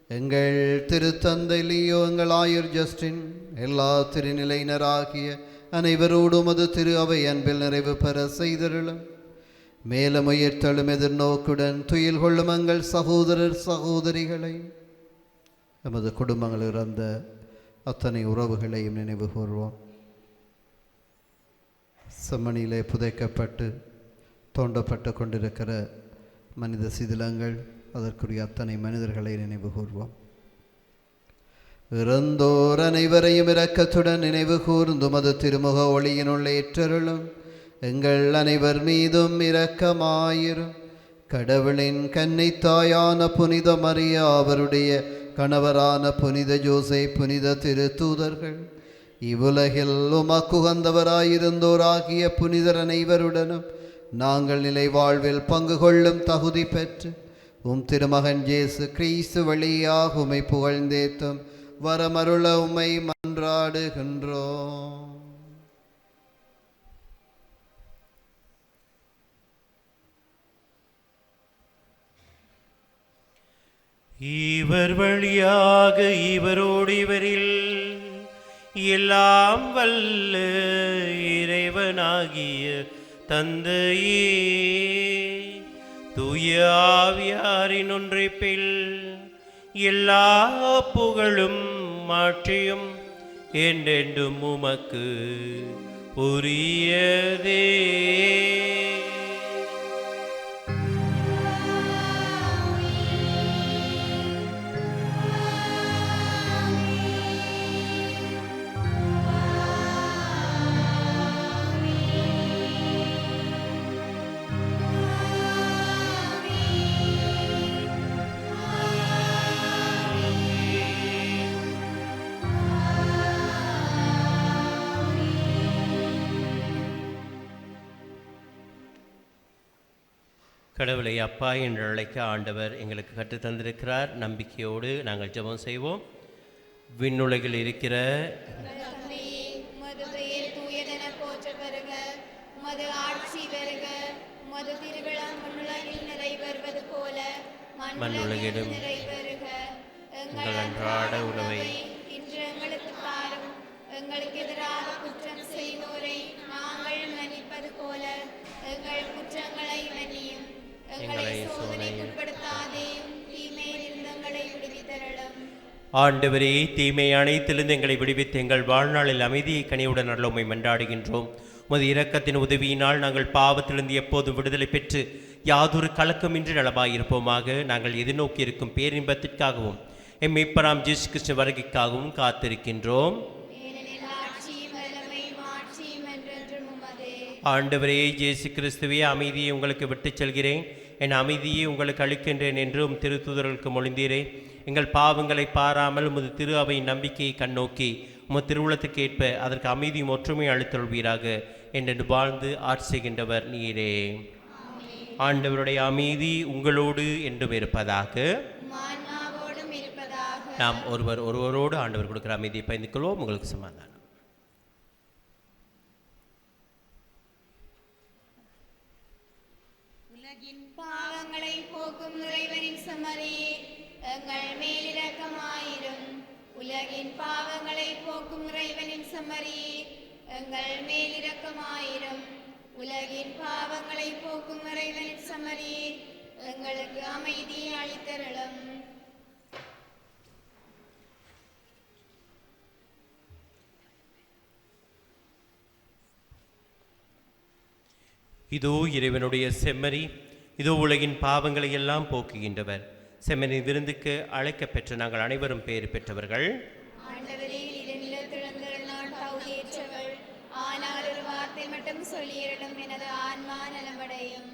எங்கள் திருத்தந்தை லியோ, எங்கள் ஆயர் ஜஸ்டின், எல்லா திருநிலையினராகிய அனைவரோடும் அது திரு அவை அன்பில் நிறைவு பெற செய்தருளும். மேலும் உயிர்த்தெழும் எதிர்நோக்குடன் துயில் கொள்ளும் எங்கள் சகோதரர் சகோதரிகளை, நமது குடும்பங்கள் இறந்த அத்தனை உறவுகளையும் நினைவு கூர்வோம். செம்மணியிலே புதைக்கப்பட்டு தோண்டப்பட்டு கொண்டிருக்கிற மனித சிதிலங்கள், அதற்குரிய அத்தனை மனிதர்களை நினைவு கூர்வோம். இறந்தோர் அனைவரையும் இரக்கத்துடன் நினைவு கூர்ந்தும் அது திருமுக ஒளியினுள் ஏற்றருளும். எங்கள் அனைவர் மீதும் இரக்கமாயிரும். கடவுளின் கன்னித்தாயான புனித மரியா, அவருடைய கணவரான புனித ஜோசே, புனித திருத்தூதர்கள், இவ்வுலகில் உமக்குகந்தவராயிருந்தோராகிய புனிதர் அனைவருடனும் நாங்கள் நிலை வாழ்வில் பங்கு கொள்ளும் தகுதி பெற்று திருமகன் இயேசு கிறிஸ்து வழியாக உம்மை புகழ்ந்தேத்தும் வரமருள உம்மை மன்றாடுகின்றோம். இவர் வழியாக இவரோடு இவரில் எல்லாம் வல்ல இறைவனாகிய தந்தையே, தூய ஆவியாரின் ஒன்றிப்பில் எல்லா புகழும் மாற்றியும் என்றென்றும் உமக்கு உரியதே. கடவுளை அப்பா என்று அழைக்க ஆண்டவர் எங்களுக்கு கற்றுத் தந்திருக்கிறார். நம்பிக்கையோடு நாங்கள் ஜெபம் செய்வோம். விண்ணுலகில் இருக்கிற உமது பெயர் தூயதென போற்ற பெறுக, உமது ஆட்சி வருக, உமது திருவிழம் விண்ணுலகில் நிறைவேறுவது போல மண்ணுலகிலும் நிறைவேறுக. எங்கள் அன்றாட உணவை இன்று எங்களுக்கு தாரும். எங்களுக்கு எதிராக குற்றம் செய்வோரை நாங்கள் மன்னிப்பது போல எங்கள் குற்றங்களை மன்னியும். எங்களை சோதனைக்கு உட்படுத்தாதேயும், தீமையிலிருந்து எங்களை விடுவித்தருளும். ஆண்டவரே, தீமை அனைத்திலிருந்து எங்களை விடுவித்து எங்கள் வாழ்நாளில் அமைதியை கனியுடன் அருளுமை மன்றாடுகின்றோம். உமது இரக்கத்தின் உதவியினால் நாங்கள் பாவத்திலிருந்து எப்போதும் விடுதலை பெற்று யாதொரு கலக்கமின்றி நலமாயிருப்போமாக. நாங்கள் எதிர்நோக்கி இருக்கும் பேரின்பத்திற்காகவும் எம் மீட்பராம் இயேசு கிறிஸ்து வருகைக்காகவும் காத்திருக்கின்றோம். ஆண்டவரே இயேசு கிறிஸ்துவே, அமைதியை உங்களுக்கு விட்டுச் செல்கிறேன், என் அமைதியை உங்களுக்கு அளிக்கின்றேன் என்றும் திருத்தூதர்களுக்கு மொழிந்தீரே. எங்கள் பாவங்களை பாராமல் உமது திரு அவையின் நம்பிக்கையை கண்ணோக்கி உமது திருவுளத்துக்கு ஏற்ப அதற்கு அமைதியும் ஒற்றுமையை அளித்தொள்வீராக என்று வாழ்ந்து ஆட்சி செய்கின்றவர் நீரே. ஆண்டவருடைய அமைதி உங்களோடு என்றும் இருப்பதாக. நாம் ஒருவரோடு ஆண்டவர் கொடுக்கிற அமைதியை பகிர்ந்து கொள்வோம். உங்களுக்கு சமாதானம். பாவங்களை போக்கும் இறைவனின் செம்மறியே, எங்கள் மேலிரக்கமாயிரும். உலகின் பாவங்களை போக்கும் இறைவனின் செம்மறியே, எங்கள் மேலிரக்கமாயிரும். உலகின் பாவங்களை போக்கும் இறைவனின் செம்மறியே, எங்களுக்கு அமைதியை அளித்தருளும். இதோ இறைவனுடைய செம்மறி, இதோ உலகின் பாவங்களை எல்லாம் போக்குகின்றவர். செம்மறின் விருந்துக்கு அழைக்க பெற்ற நாங்கள் அனைவரும் பேறு பெற்றவர்கள். ஆனால் ஒரு வார்த்தை மட்டும் சொல்லியிருடும், எனது ஆன்மா நலமடையும்.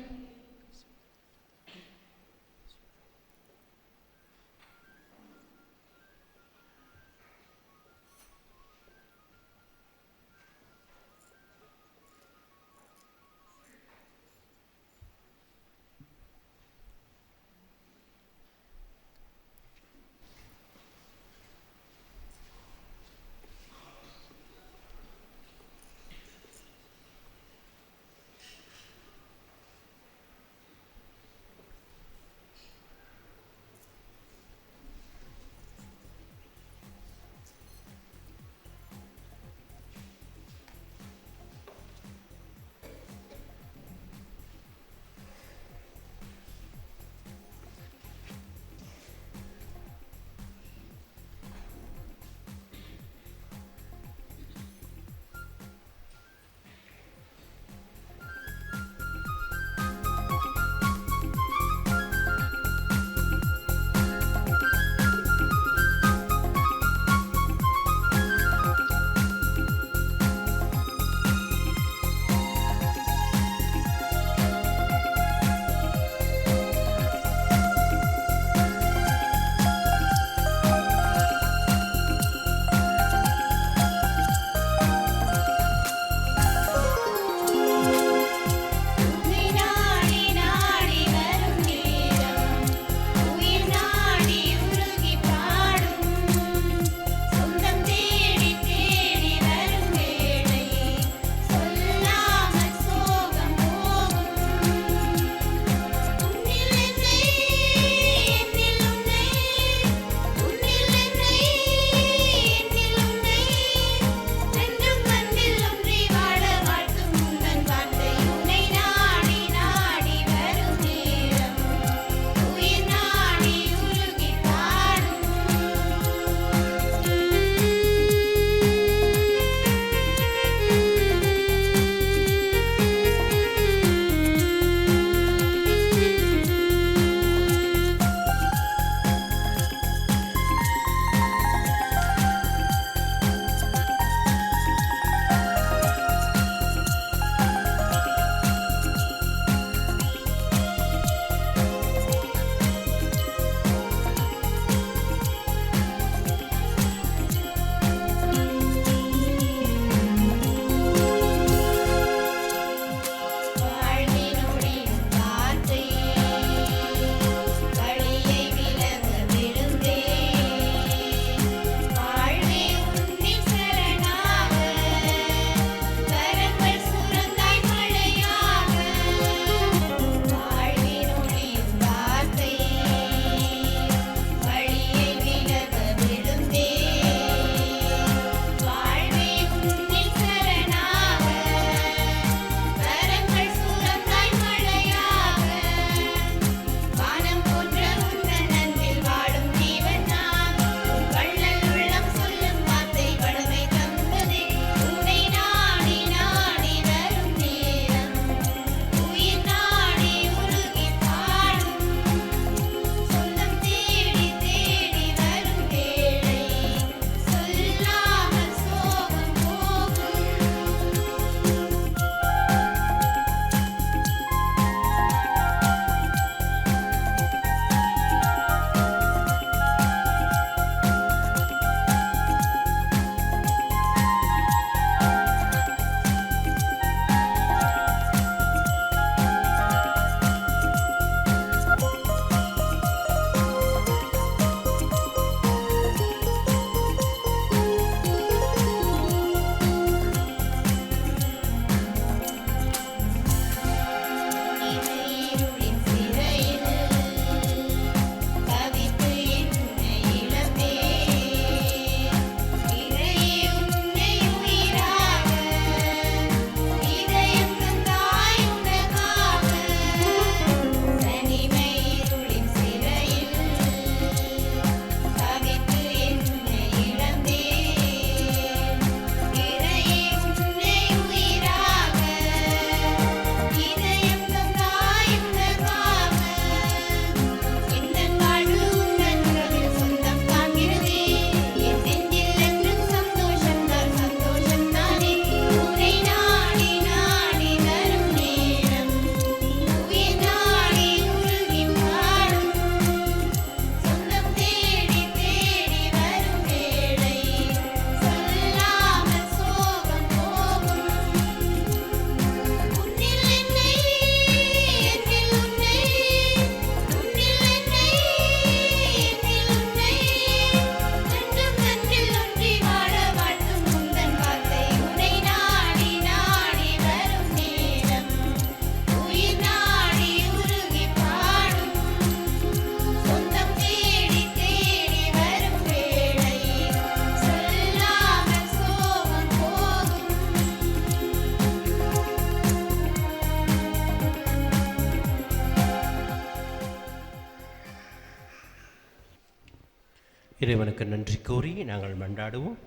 இறைவனுக்கு நன்றி கூறி நாங்கள் மன்றாடுவோம்.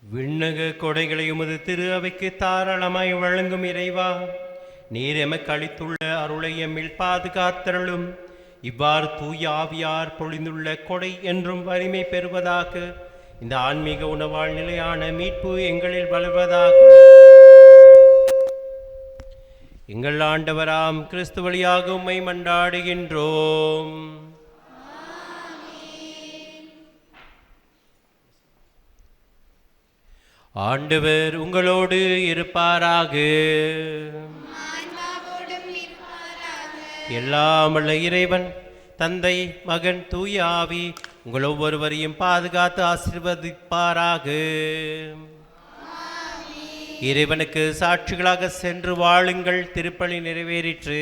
விண்ணக கொடைகளை உமது திரு அவைக்கு தாராளமாய் வழங்கும் இறைவா, நீர் எமக்கு அளித்துள்ள அருளை எம்மில் பாதுகாத்தருளும். இவ்வாறு தூய ஆவியார் பொழிந்துள்ள கொடை என்றும் வலிமை பெறுவதாக. இந்த ஆன்மீக உணவால் நிலையான மீட்பு எங்களில் வளர்வதாக. எங்கள் ஆண்டவராம் கிறிஸ்து வழியாக உம்மை மன்றாடுகின்றோம். ஆண்டவர் உங்களோடு இருப்பாராக. எல்லாம் வல்ல இறைவன் தந்தை, மகன், தூய ஆவி உங்கள் ஒவ்வொருவரையும் பாதுகாத்து ஆசீர்வதிப்பாராக. இறைவனுக்கு சாட்சிகளாக சென்று வாழுங்கள். திருப்பலி நிறைவேறிற்று.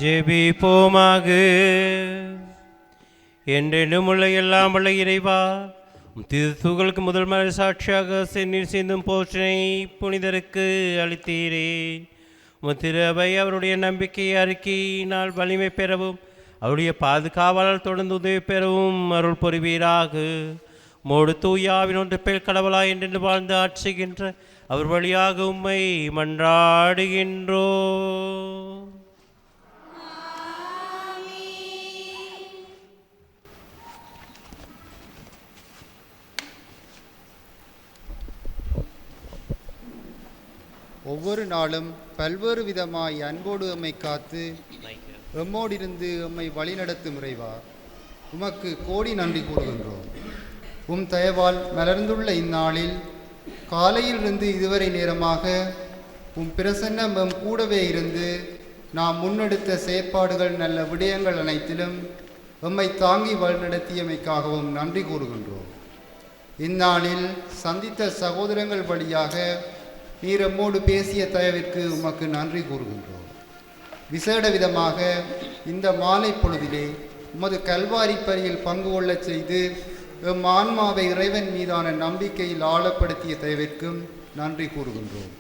ஜெபிப்போமாக. என்றென்றும் உள்ள எல்லாம் வல்ல இறைவா, திருத்துகளுக்கு முதல் மறை சாட்சியாக செந்நீர் சிந்தும் போற்றினை புனிதருக்கு அளித்தீரே. திரு அவை அவருடைய நம்பிக்கையை அறிக்கையினால் வலிமை பெறவும் அவருடைய பாதுகாவலர் தொடர்ந்து உதவி பெறவும் அருள் புரிவீராக. மோடு தூயாவின் ஒன்று பேர் கடவுளாய் என்று வாழ்ந்து ஆட்சிக்கின்ற அவர் வழியாக உம்மை மன்றாடுகின்றோ. ஒவ்வொரு நாளும் பல்வேறு விதமாய் அன்போடு எம்மை காத்து எம்மோடிருந்து எம்மை வழிநடத்தும் இறைவா, உமக்கு கோடி நன்றி கூறுகின்றோம். உம் தயவால் மலர்ந்துள்ள இந்நாளில் காலையிலிருந்து இதுவரை நேரமாக உம் பிரசன்னம் எம் கூடவே இருந்து நாம் முன்னெடுத்த செயற்பாடுகள் நல்ல விடயங்கள் அனைத்திலும் எம்மை தாங்கி வழிநடத்தியமைக்காகவும் நன்றி கூறுகின்றோம். இந்நாளில் சந்தித்த சகோதரங்கள் வழியாக நீர் எம்மோடு பேசிய தயவிற்கு உமக்கு நன்றி கூறுகின்றோம். விசேட விதமாக இந்த மாலை பொழுதிலே உமது கல்வாரி பணியில் பங்கு கொள்ளச் செய்து எம் ஆன்மாவை இறைவன் மீதான நம்பிக்கையில் ஆழப்படுத்திய தயவிற்கும் நன்றி கூறுகின்றோம்.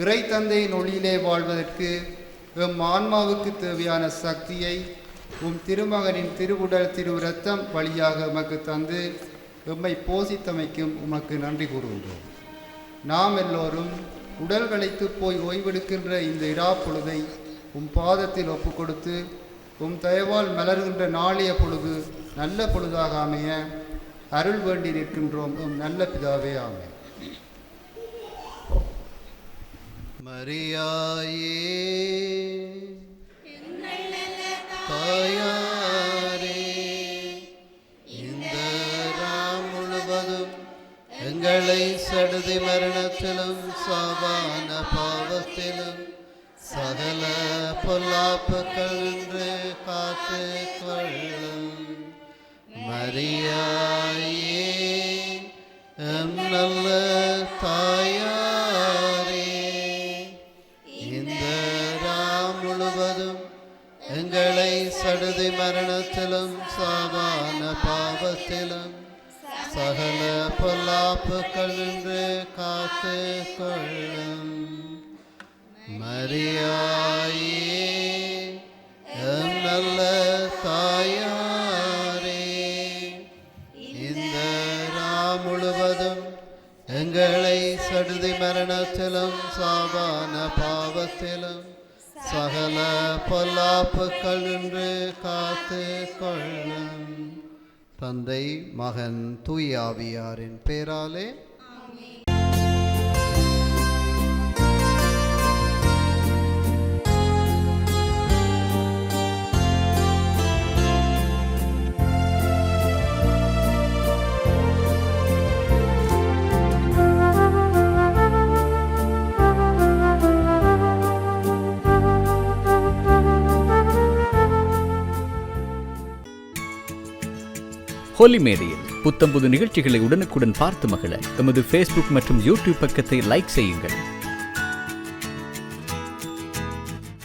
இறை தந்தையின் ஒளியிலே வாழ்வதற்கு எம் ஆன்மாவுக்கு தேவையான சக்தியை உம் திருமகனின் திருவுடல் திரு இரத்தம் வழியாக உமக்கு தந்து எம்மை போசித்தமைக்கும் உமக்கு நன்றி கூறுகின்றோம். நாம் எல்லோரும் உடல் களைத்து போய் ஓய்வெடுக்கின்ற இந்த இரா பொழுதை உம் பாதத்தில் ஒப்பு கொடுத்து உம் தயவால் மலர்கின்ற நாளைய பொழுது நல்ல பொழுதாக அமைய அருள் வேண்டி நிற்கின்றோம். உம் நல்ல பிதாவே ஆமே. மரியாயே தாயாரே, இந்த ராம் முழுவதும் எங்களை சடுதி மரணத்திலும் சாவான பாவத்திலும் சகல பொல்லாப்புகள் என்று காத்து கொள்ளும். மரியாயே எம் நல்ல தாயாரே, இந்த ராம் முழுவதும் எங்களை சடுதி மரணத்திலும் சாவான பாவத்திலும் சகல பொல்லாப்புகள் என்று காத்து கொள்ளும். மரியாயே எம் நல்ல தாயாரே, இந்த ராம் முழுவதும் எங்களை சடுதி மரணத்திலும் சாவான பாவத்திலும் சகல பொல்லாப்புகள் என்று காத்து கொள்ளும். தந்தை, மகன், தூய ஆவியாரின் பேராலே ஹோலி மேடையில் புத்தம்புது நிகழ்ச்சிகளை உடனுக்குடன் பார்த்து மகிழ எமது ஃபேஸ்புக் மற்றும் யூடியூப் பக்கத்தை லைக் செய்யுங்கள்.